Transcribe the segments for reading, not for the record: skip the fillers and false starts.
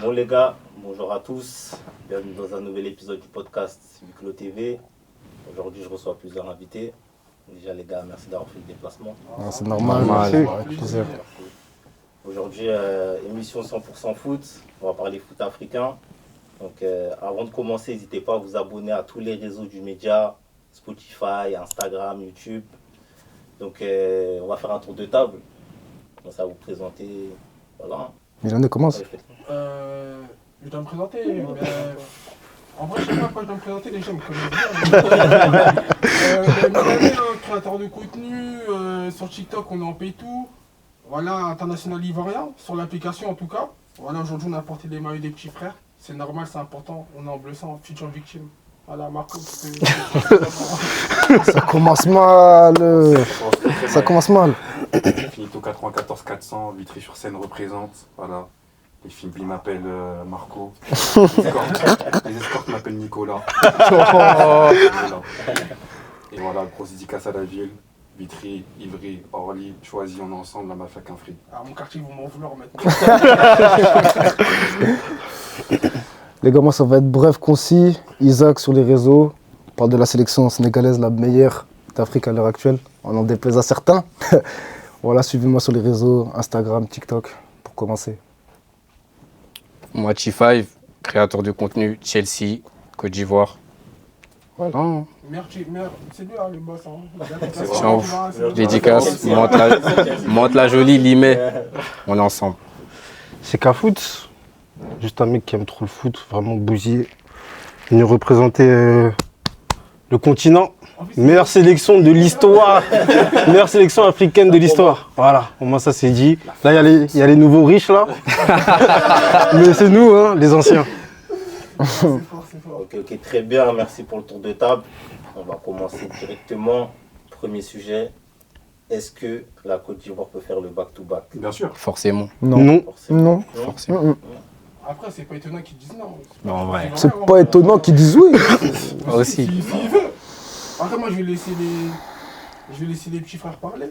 Bon les gars, bonjour à tous, bienvenue dans un nouvel épisode du podcast Huis TV. Aujourd'hui je reçois plusieurs invités. Déjà les gars, merci d'avoir fait le déplacement. C'est normal, avec plaisir. Aujourd'hui, émission 100% foot, on va parler foot africain. Donc avant de commencer, n'hésitez pas à vous abonner à tous les réseaux du média, Spotify, Instagram, YouTube. Donc on va faire un tour de table. On va vous présenter, voilà. Milan, commence. Je dois me présenter. En vrai, je sais pas à quoi je dois me présenter, les gens me connaissent bien. Milan, créateur de contenu, sur TikTok on est en P2. Voilà, international ivoirien, sur l'application en tout cas. Voilà, aujourd'hui on a porté les maillots des petits frères. C'est normal, c'est important. On est en bleu sang, future victime. Voilà, Marco. Ça commence mal. Ça commence mal. Finito 94 400, Vitry-sur-Seine représente. Voilà. Les filles m'appellent Marco. Les escortes m'appellent Nicolas. Voilà. Et voilà, grosse dédicace à la ville. Vitry, Ivry, Orly, Choisy, on est ensemble, la mafia qu'un fric. Ah, mon quartier, ils vont m'en vouloir maintenant. Les gars, moi ça va être bref, concis. Isaac sur les réseaux. On parle de la sélection sénégalaise, la meilleure d'Afrique à l'heure actuelle. On en déplaise à certains. Voilà, suivez-moi sur les réseaux, Instagram, TikTok, pour commencer. Moi, Chi5, créateur de contenu, Chelsea, Côte d'Ivoire. Voilà. Merde, c'est lui le boss. Ciao. Dédicace, monte la jolie, Limay. On est ensemble. C'est qu'à foot. Juste un mec qui aime trop le foot, vraiment bousillé. Venu représenter le continent. Meilleure sélection de l'histoire. Meilleure sélection africaine de l'histoire. Voilà, au moins ça c'est dit. Là, il y a les nouveaux riches là. Mais c'est nous, hein, les anciens. C'est fort. Ok, très bien, merci pour le tour de table. On va commencer directement. Premier sujet, est-ce que la Côte d'Ivoire peut faire le back-to-back? Bien sûr. Forcément. Non. Forcément. Non. Forcément. Après, c'est pas étonnant qu'ils disent non. Non, en vrai. C'est pas étonnant qu'ils disent oui. Aussi. S'il veut. Après, moi, je vais laisser les petits frères parler.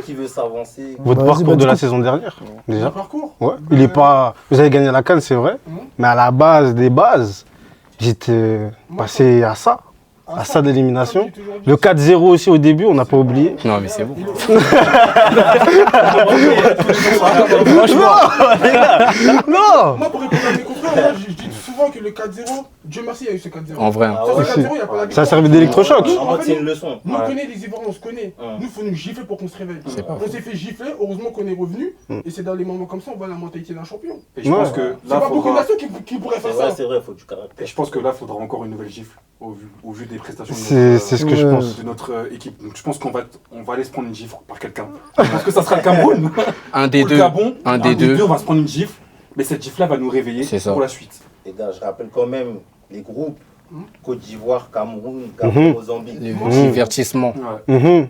Qui veut s'avancer? Votre Vas-y, parcours bah, de du la coup. saison dernière, Le déjà. parcours. Ouais. Il est pas. Vous avez gagné la CAN, c'est vrai. Mais à la base des bases, j'étais passé à ça. À ça d'élimination. Le 4-0 aussi au début, on n'a pas oublié. Non, mais c'est bon. Non. Moi, pour répondre à mes confrères, moi, je dis souvent que le 4-0, Dieu merci, il y a eu ce 4-0. En vrai. Ah Ça, ouais, ce 4-0, il n'y a pas la Ça a victoire. servi d'électrochoc. En mode, c'est une leçon. Nous, on connaît les Ivoiriens, on se connaît. Ouais. Nous, il faut nous gifler pour qu'on se réveille. C'est pas On s'est fait gifler, heureusement qu'on est revenu. Et c'est dans les moments comme ça, on voit la mentalité d'un champion. Et je Ouais. pense que C'est là, pas beaucoup de faudra... nations qui pourraient faire ça. C'est vrai, il faut du caractère. Et je pense que là, faudra encore une nouvelle gifle au vu des prestations C'est ce que je Ouais. pense. de notre équipe. Donc je pense qu'on va aller se prendre une gifle par quelqu'un. Je pense que ça sera le Cameroun. Un des Ou le deux. Gabon. Un des deux. On va se prendre une gifle. Mais cette gifle-là va nous réveiller C'est ça. pour la suite. Les gars, je rappelle quand même les groupes Côte d'Ivoire, Cameroun, Gabon, Mozambique. Le divertissement. Ouais.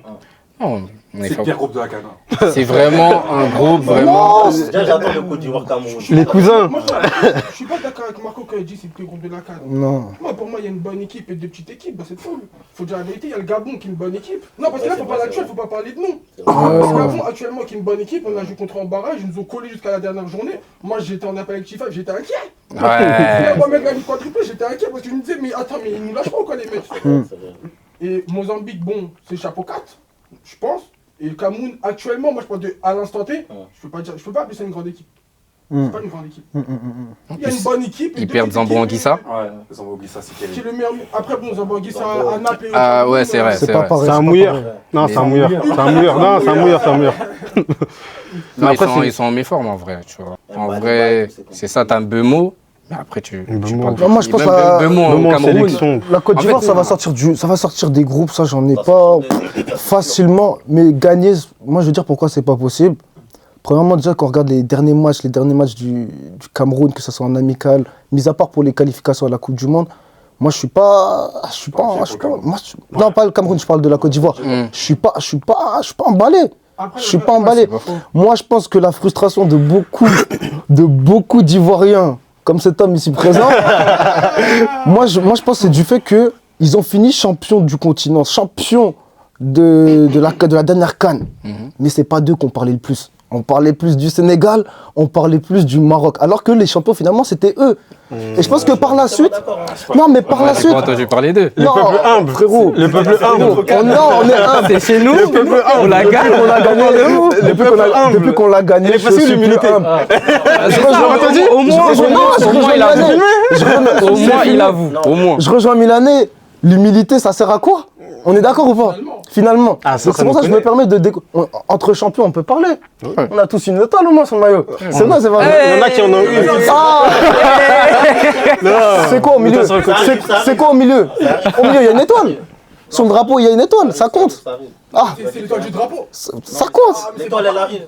Non, on est C'est le pas- pire groupe de la CAN. C'est vraiment un groupe, vraiment. Déjà, j'attends le Côte d'Ivoire, Cameroun. Les cousins. Moi, je suis pas d'accord avec Marco quand il dit que c'est le plus groupe de la CAN. Non. Moi, pour moi, il y a une bonne équipe et deux petites équipes, bah, c'est tout. Faut dire la vérité, il y a le Gabon qui est une bonne équipe. Non, parce que là, faut pas l'actuel, faut pas parler de nous. Le Gabon, actuellement, qui est une bonne équipe, on a joué contre eux en barrage, ils nous ont collé jusqu'à la dernière journée. Moi, j'étais en appel avec Chifa, j'étais inquiet. Ouais. Moi, mec, la victoire triplée, j'étais inquiet parce que je me disais, mais attends, mais ils nous lâchent pas quoi, les mecs. C'est vrai. Et Mozambique, bon, c'est chapeau 4, je pense. Et le Cameroun, actuellement, moi, je pense à l'instant T, je peux pas appeler ça une grande équipe. C'est pas une grande équipe. Il y a une bonne équipe. Ils perdent Zambo Anguissa. Ouais, ils ont oublié ça, c'est Qui est terrible. le meilleur. Après, bon, Zambo Anguissa à Naples. Ah ouais, c'est vrai. C'est pas pareil. C'est un pas mouilleur. pareil. Non, c'est un mouilleur. C'est un mouilleur. Non, c'est un mouilleur, c'est un mouilleur. Non, Après, c'est- ils sont en méforme en vrai, tu vois. En bah, vrai, c'est compliqué. c'est ça, t'as un Bemo. Mais après, tu Bemo. parles Non, moi, je pense même à- Bemo Vraiment au en Cameroun. sélection. La Côte En d'Ivoire, fait, ça va sortir des groupes, ça j'en ai pas facilement. Mais gagner, moi je veux dire pourquoi c'est pas possible. Premièrement, déjà, quand on regarde les derniers matchs du Cameroun, que ce soit en amical, mis à part pour les qualifications à la Coupe du Monde, moi je suis pas. Non, pas le Cameroun, je parle de la Côte d'Ivoire. Je suis pas emballé. Après, Je suis pas emballé. c'est pas faux. Moi, je pense que la frustration de beaucoup d'Ivoiriens, comme cet homme ici présent, moi, je pense que c'est du fait qu'ils ont fini champion du continent, champion de la dernière CAN. Mais c'est pas d'eux qu'on parlait le plus On parlait plus du Sénégal, on parlait plus du Maroc. Alors que les champions, finalement, c'était eux. Et je pense que par la suite... Non, mais par la J'ai suite... pas entendu parler d'eux. Le peuple humble, frérot. Le peuple humble. Non, on est humble. C'est chez nous, Le peuple humble. on la gagne. On a gagné. Depuis qu'on l'a gagné, Il est facile, je suis plus l'humilité. humble. C'est ça, au moins, il avoue. Au moins. Je rejoins Milanais. L'humilité, ça sert à quoi? On est d'accord ou pas? Finalement. Ah, ça, Donc ça c'est pour nous ça que je me permets de... Entre champions, on peut parler. On a tous une étoile au moins sur le maillot. C'est quoi, c'est pas vrai? Il y en a qui en ont eu. Ah C'est quoi au milieu? C'est quoi au milieu? Au milieu, il y a une étoile. Sur le drapeau, il y a une étoile. Ça compte. Ça arrive. Ah, C'est l'étoile du drapeau. ça compte. L'étoile, elle arrive.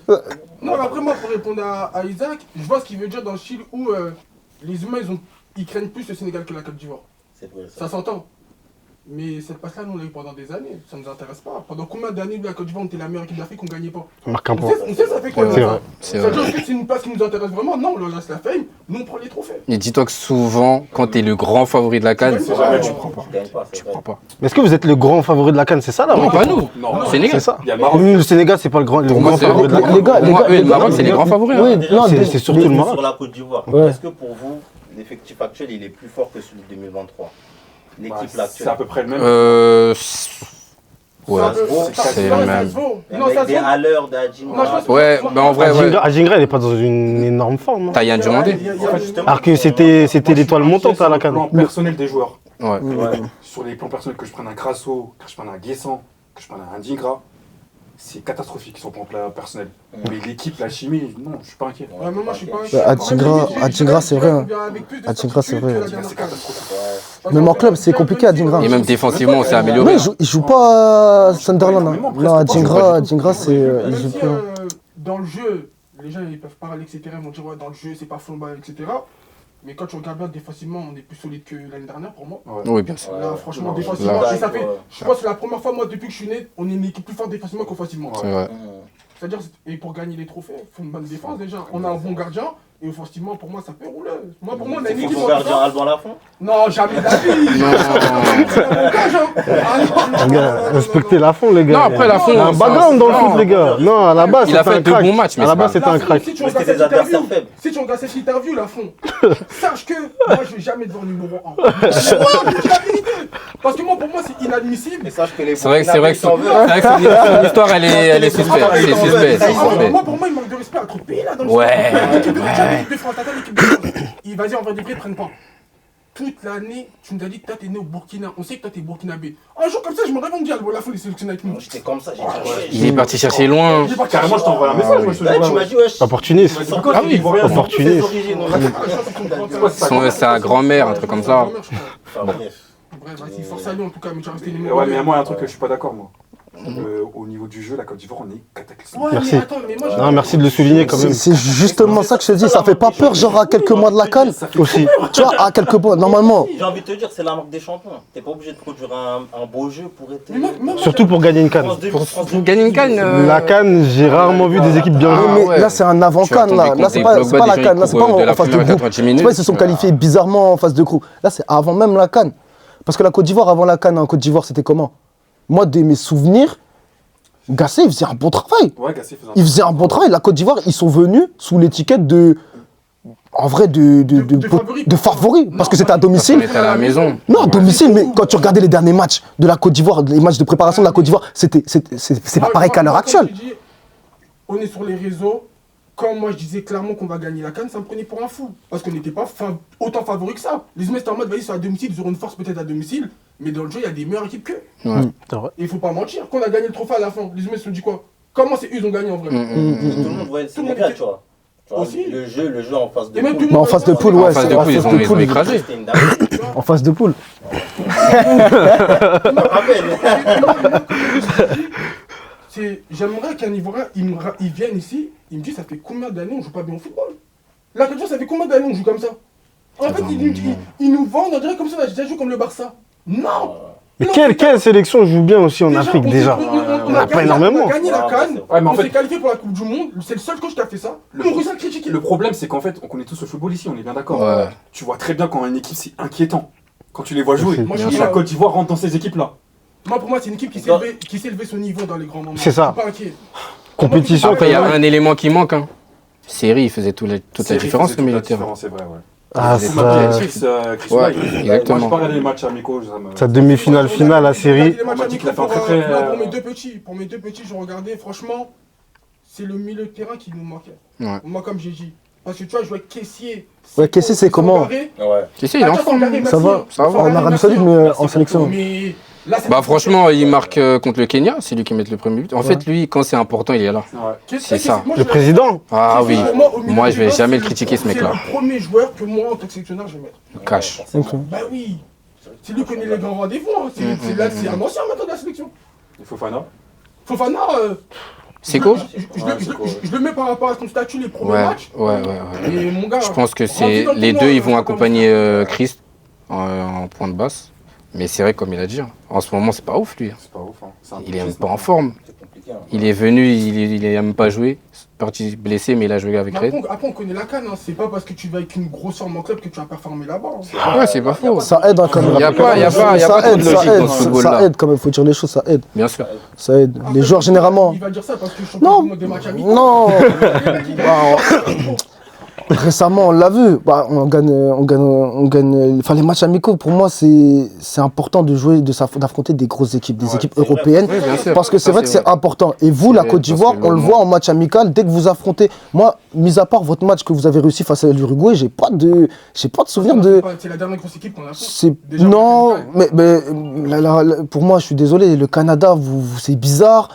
Non, mais après, moi, pour répondre à Isaac, je vois ce qu'il veut dire dans le style où les humains, ils craignent plus le Sénégal que la Côte d'Ivoire. C'est vrai, ça. Ça s'entend. Mais cette passe-là, nous, on l'a eu pendant des années. Ça ne nous intéresse pas. Pendant combien d'années, la Côte d'Ivoire, on était la meilleure équipe d'Afrique, on ne gagnait pas? Marque un point. On sait, ça fait quoi? C'est vrai. C'est Ça veut vrai. dire que c'est une place qui nous intéresse vraiment. Non, on leur laisse la fame. Nous, on prend les trophées. Et dis-toi que souvent, quand t'es le grand favori de la CAN, C'est jamais, vrai, tu prends pas. Tu gagnes pas, c'est tu vrai. prends pas. Mais est-ce que vous êtes le grand favori de la CAN? C'est ça là? Non, pas nous. Non, C'est Sénégal. C'est ça. Il y a le Maroc. Le Sénégal, c'est pas le grand Pour moi, c'est favori de la CAN. Les gars, Pour moi, eux, le les Maroc, gars, c'est les grands favoris. Oui, Déjà, non, c'est surtout le Maroc. Sur la Côte d'Ivoire, Ouais. est-ce que pour vous, l'effectif actuel, il est plus fort que celui de 2023? L'équipe C'est à actuelle. peu près le même. Ouais. c'est le même. Non, ça se Des vaut. Haller, Non, je d'Adjima. pense- Ouais, ben en vrai, ouais. Adjingra, elle est pas dans une énorme forme. hein. T'as Yann Diomandé. Alors que c'était l'étoile montante à la Sur le CAN. plan personnel des joueurs. Ouais. Ouais. Sur les plans personnels, que je prenne un Grasso, que je prenne un Guessant, que je prenne un Dingra, c'est catastrophique sur le plan personnel. Mais l'équipe, la chimie, non, je suis pas inquiet. Ouais, mais moi, je suis pas Ouais, Adjingra, c'est vrai, hein. Adjingra, c'est vrai. Même en club, c'est compliqué, Adjingra. Et même défensivement, on s'est Non, amélioré. il joue pas à Sunderland. énormément, Hein. presque Non, pas. Adjingra, c'est. Même Il joue si plus. dans le jeu, les gens ils peuvent parler, etc. Ils vont dire ouais, dans le jeu, c'est pas flambant, etc. Mais quand tu regardes bien, défensivement, on est plus solide que l'année dernière pour moi. Oui, bien sûr. Là, franchement, Ouais, défensivement, là, et ça fait, ouais. je pense que c'est la première fois, moi, depuis que je suis né, on est une équipe plus forte défensivement qu'offensivement. C'est vrai. C'est-à-dire, et pour gagner les trophées, il faut une bonne défense déjà. On a un bon gardien, et offensivement, pour moi, ça peut rouler. Moi, pour moi, on a une C'est équipe. ton gardien Alban Lafont? Non, jamais d'avis. Non. Les gars, respectez la fond, les gars. Non, après, Lafont, Il a un c'est background dans le non. foot, les gars. Non, à la base, Il a c'était fait un de crack. bons matchs, mais À la c'est base, pas- c'était un crack. Si tu Mais regardes c'était cette des adversaires interview, faibles. si tu regardes cette interview, la fond, sache que moi je vais jamais devenir numéro 1. Je dis la vérité. Parce que moi, pour moi, c'est inadmissible. Et sache que les C'est vrai que son Burkinabés son histoire, elle est suspecte. C'est suspect. C'est suspect. Moi, pour moi, il manque de respect à trop de pays là dans le Ouais. L'équipe de France, t'attends l'équipe de France. Vas-y, en vrai de vrai, prenne pas. Toute l'année, tu nous as dit que toi t'es né au Burkina. On sait que toi t'es burkinabé. Un jour comme ça, je me réveille, on me dit, ah, la foule est sélectionnée avec nous. J'étais comme ça, j'ai dit ouais. Il est parti chercher loin. J'ai pas Carrément, je t'envoie un message, moi, ce Ouais, jour-là. tu m'as dit, ouais. Opportuniste. Ah oui, Opportuniste. Sa grand-mère, un truc comme ça. Enfin, bref. Bref, vas-y, force à lui en tout cas, mais tu as resté numéro Ouais, 2. mais moi, il y a un truc que je suis pas d'accord, moi. Au niveau du jeu, la Côte d'Ivoire, on est cataclysmique. Ouais, Merci. mais attends, mais moi, Non, merci de le souligner quand même. C'est justement ça que je te dis. Ça fait pas peur, genre à quelques mois de la CAN. Aussi. Tu vois, à quelques mois, normalement. J'ai envie de te dire, c'est la marque des champions. T'es pas obligé de produire un beau jeu pour être. Mais moi, Surtout pour gagner une canne. Pour gagner une canne. La canne, j'ai rarement vu des équipes bien Oui, jouer. mais ouais. là, c'est un avant-CAN. Là, c'est pas la CAN. Là, c'est pas en phase de groupe. C'est pas ils se sont qualifiés bizarrement en phase de groupe. Là, c'est avant même la CAN. Parce que la Côte d'Ivoire, avant la CAN, en Côte d'Ivoire, c'était comment? Moi, de mes souvenirs, Gasset, il faisait un bon travail. Ouais, Gasset faisait un Il faisait un bon travail. La Côte d'Ivoire, ils sont venus sous l'étiquette de. En vrai, de favoris. Parce que c'était à domicile. C'était à la maison. Non, à domicile, mais quand tu regardais les derniers matchs de la Côte d'Ivoire, les matchs de préparation de la Côte d'Ivoire, c'est pas pareil qu'à l'heure actuelle. On est sur les réseaux. Quand moi je disais clairement qu'on va gagner la CAN, ça me prenait pour un fou. Parce qu'on n'était pas autant favoris que ça. Les humains étaient en mode, vas-y, c'est à domicile, ils auront une force peut-être à domicile. Mais dans le jeu, il y a des meilleures équipes qu'eux. Ouais. C'est vrai. Et il faut pas mentir. Quand on a gagné le trophée à la fin, les humains se sont dit quoi? Comment c'est eux ils ont gagné en vrai? Tout le monde voyait le Sénégal, tu vois. Tu vois, Aussi. le jeu en face de Et même poule. tout le Mais en monde- phase de poule, ouais. En phase de poule, ils ont écrasé. C'était une dinguerie. En phase de poule. Je me rappelle. J'aimerais qu'un Ivoirien, il vienne ici, il me dit ça fait combien d'années on joue pas bien au football? La Côte d'Ivoire, ça fait combien d'années on joue comme ça? En fait, ils nous vendent, on dirait comme ça, on a déjà joué comme le Barça. Non! Mais quelle sélection joue bien aussi en Afrique déjà? On a pas énormément. On a gagné la Ouais, CAN, Ouais, mais en on fait- s'est qualifié pour la Coupe du Monde, c'est le seul coach qui a fait ça. On réussit à le critiquer. Le problème, c'est qu'en fait, on connaît tous le football ici, on est bien d'accord. Ouais. Tu vois très bien quand une équipe, c'est inquiétant. Quand tu les vois jouer. Moi, je Et dis la ça. Côte d'Ivoire rentre dans ces équipes-là. Moi, pour moi, c'est une équipe qui s'est élevée son niveau dans les grands moments. C'est ça. Je suis pas inquiet. compétition. Après, il y a quand même. un élément qui manque. Hein. Série, il faisait toute la différence au le milieu de terrain. C'est vrai, ouais. Ah, C'est ça, Chris Ouais, White. exactement. Moi, j'ai pas regardé les matchs amicaux. sa demi-finale, finale, la série. Les matchs On m'a dit qu'il a fait un amicaux très, très, pour mes deux petits. Pour mes deux petits, je regardais, franchement, c'est le milieu de terrain qui nous manquait. Ouais. Moi, comme j'ai dit. Parce que tu vois, je vois Caissier. Ouais, Caissier, c'est comment? Ouais. Tu sais, il est en forme. Ça va, en Arabie Saoudite, mais en sélection. Mais là, c'est Bah franchement, il marque contre le Kenya, c'est lui qui met le premier but. En fait, lui, quand c'est important, il est là. c'est ça. Moi, Le président. Ah oui, Pour au milieu moi du je vais terrain, jamais le c'est critiquer ce mec-là. C'est le premier joueur que moi, en tant que sélectionneur, je vais mettre. Cash. Bah oui. C'est lui qui connaît les grands rendez-vous. Hein. C'est un ancien maintenant de la sélection. Il faut Fofana. Fofana, C'est quoi je le mets par rapport à son statut les premiers Ouais, matchs. ouais. Et mon gars, Je pense que rendu c'est dans le les tournoi, deux, ils vont comme accompagner ça. Christ en point de basse. Mais c'est vrai, comme il a dit, hein, en ce moment, c'est pas ouf lui. C'est pas ouf. Hein. C'est un Il est même traumatisme. pas en forme. C'est compliqué. Hein. Il est venu, il a même pas joué. Parti blessé, mais il a joué avec Mais Red. après, on connaît la canne. Hein. C'est pas parce que tu vas avec une grosse forme en club que tu vas performer là-bas. Hein. Ouais, c'est pas faux. Ça aide hein, quand même. Y a pas Ça trop de aide, ça logique aide, dans ce ça football-là. aide quand même, faut dire les choses, ça aide. Bien sûr. Ça aide. Les joueurs généralement. Il va dire ça parce que je suis champion Non, du monde des matchs amicaux. non. Non. Récemment, on l'a vu. Bah, on gagne. Enfin, les matchs amicaux, pour moi, c'est important de jouer, d'affronter des grosses équipes, des équipes c'est vrai. européennes. Oui, bien sûr. Parce que c'est Ça, vrai que c'est vrai. important. Et vous, la vrai, Côte parce d'Ivoire, que on le le voit en match amical, dès que vous affrontez. Moi, mis à part votre match que vous avez réussi face à l'Uruguay, j'ai pas de souvenir de. C'est la dernière grosse équipe qu'on a fait. C'est Déjà, non, en mais pour moi, je suis désolé. Le Canada, c'est bizarre.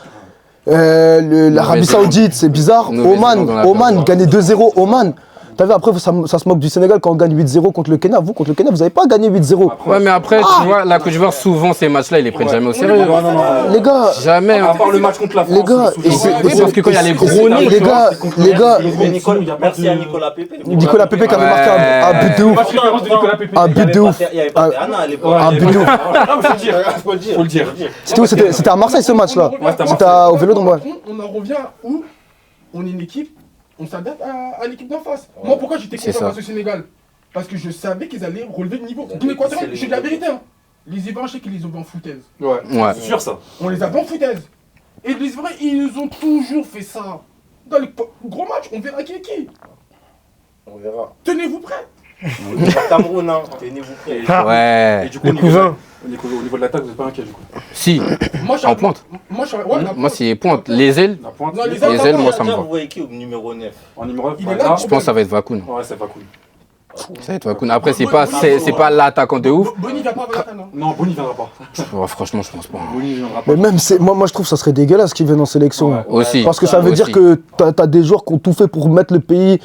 L'Arabie Saoudite, c'est bizarre. Nouvelle-Zélande, on a Oman perdu. gagné 2-0. Oman. T'as vu, après, ça se moque du Sénégal quand on gagne 8-0 contre le Kenya. Vous, contre le Kenya, vous n'avez pas gagné 8-0. Ouais, mais après, tu vois, la Côte d'Ivoire, souvent, ces matchs-là, ils les prennent jamais au sérieux. Non, non, non. Les gars, Jamais. À part le match contre la France. Les gars, je me souviens. et Oui, parce que quand il y a les gros les nids, gars, les gars, Merci à Nicolas Pépé. Nicolas Pépé qui avait Ouais. marqué un but de ouf. Match référence de Nicolas Pépé. Un but de ouf. Il n'y avait pas Anna à l'époque. Un but de ouf. Faut le dire. Faut le dire. C'était où? C'était à Marseille ce match-là. Ouais, C'était au Vélodrome, ouais. On en revient où on est une équipe, on s'adapte à l'équipe d'en face. Moi, pourquoi j'étais C'est content ça. face au Sénégal? Parce que je savais qu'ils allaient relever le niveau. Guinée équatoriale, je dis la vérité. Hein. Les Ivoiriens, je sais qu'ils les ont en foutaise. Ouais. Ouais. C'est sûr ça. On les a en foutaise. Et les Ivoiriens, ils nous ont toujours fait ça. Dans les gros matchs, on verra qui est qui. On verra. Tenez-vous prêts. Cameroun, hein. Tenez-vous prêts. Ouais. Et du coup, Les cousins. au niveau de l'attaque, vous n'êtes pas inquiet du coup. Si, Moi, je suis en pointe. Moi, je suis ouais, la Moi, c'est pointe. Les ailes, La pointe. Non, les ailes, moi, ça me Déjà, va. vous voyez qui au numéro 9? En numéro 9. Il est là, Je pense que ça va être Vakoun. Ouais, c'est pas cool. Ça va être Vakoun. Après, c'est pas l'attaquant de ouf. Bonny va pas avec la canne. Hein. Non, Bonny viendra pas. Ouais, franchement, je pense pas. Bonny viendra pas. Mais même, moi, je trouve que ça serait dégueulasse qu'ils viennent en sélection. Ouais. Aussi. Parce que ça veut Aussi. dire que t'as des joueurs qui ont tout fait pour mettre le pays,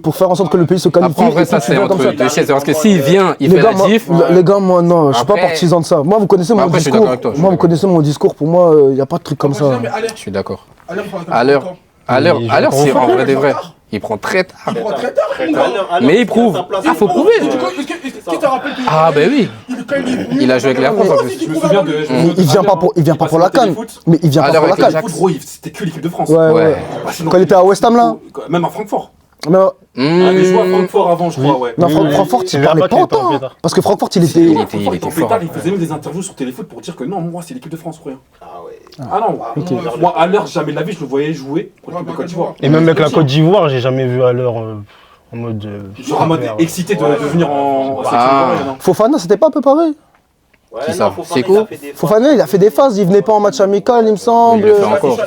pour faire en sorte que le pays se qualifie. Après, en vrai, et ça, puis tu c'est viens comme entre ça. deux chaises. Parce que s'il vient, il Les fait gars, la moi, diff. les gars, moi, non, je suis pas Après- partisan de ça. Moi, vous connaissez mon Après, je suis discours. d'accord avec toi, je suis Moi, vous d'accord. connaissez mon discours. Pour moi, il n'y a pas de truc comme ça. Mais à l'air, Je suis d'accord. à l'air, il faut attendre À l'heure. longtemps. À l'heure, c'est en vrai des vrais. tard. Il prend très tard. Il prend très tard, mon À gars. l'heure, Mais il à prouve. sa place, Ah, faut il prouver. prouve. Est-ce que tu te rappelles que Ah, ben oui. Il a joué avec la France, en plus. Je me souviens de. Il vient pas pour la canne. Mais il vient À pas l'heure pour la avec canne. les Foot, gros, c'était que l'équipe de France. Ouais, Ouais. ouais. Quand il était à West Ham, là. Même à Francfort. Mais, Il jouait à Francfort avant, je crois, ouais. non, Francfort, il parlait pas autant. Hein. Parce que Francfort, il était. Il Francfort, était il était fort. pétard, il faisait même des interviews sur Téléfoot pour dire que non, moi c'est l'équipe de France, rien. Ah ouais. Ah non, moi à l'heure, jamais de la vie, je le voyais jouer contre Ouais, l'équipe de bah, Côte d'Ivoire. Et même avec la Côte d'Ivoire, j'ai jamais vu à l'heure en mode. Genre en mode excité de venir en sélection Ah. ivoirienne, hein. Fofana, c'était pas un peu pareil. Ouais, Qui non, ça? Fofana, Seko il a fait des fois. Fofana, il a fait des phases. Il venait pas en match amical, il me semble. Il le fait encore.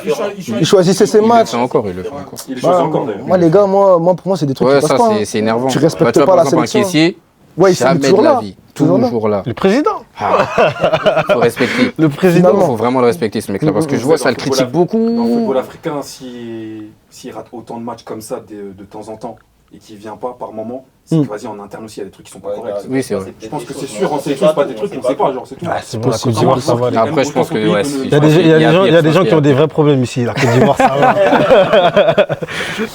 Il choisissait ses Il le matchs. fait encore, il le fait encore. Il est choisi Ouais, encore d'ailleurs. Moi, les gars, pour moi, c'est des trucs Ouais, qui ça, passent pas. hein. c'est énervant. Tu respectes Bah, tu vois, pas par la exemple, un sélection. caissier, Ouais, il est jamais de toujours la là. vie. Toujours là. Toujours là. Le président. Faut respecter. Le président. Finalement. Faut vraiment le respecter, ce mec-là. Parce que je vois, ça le critique Dans le football beaucoup. africain, s'il rate autant de matchs comme ça de temps en temps et qu'il vient pas par moment, c'est que vas-y en interne aussi, il y a des trucs qui sont pas Ouais, corrects. Oui, c'est vrai. Je pense que c'est sûr, en sélection, c'est pas des trucs qu'on sait pas, genre c'est tout. Ah, c'est bon, la Côte d'Ivoire, ça va. les gars. Après, je pense que, ouais, Il y a des gens qui ont des vrais problèmes ici. La Côte d'Ivoire, ça va. La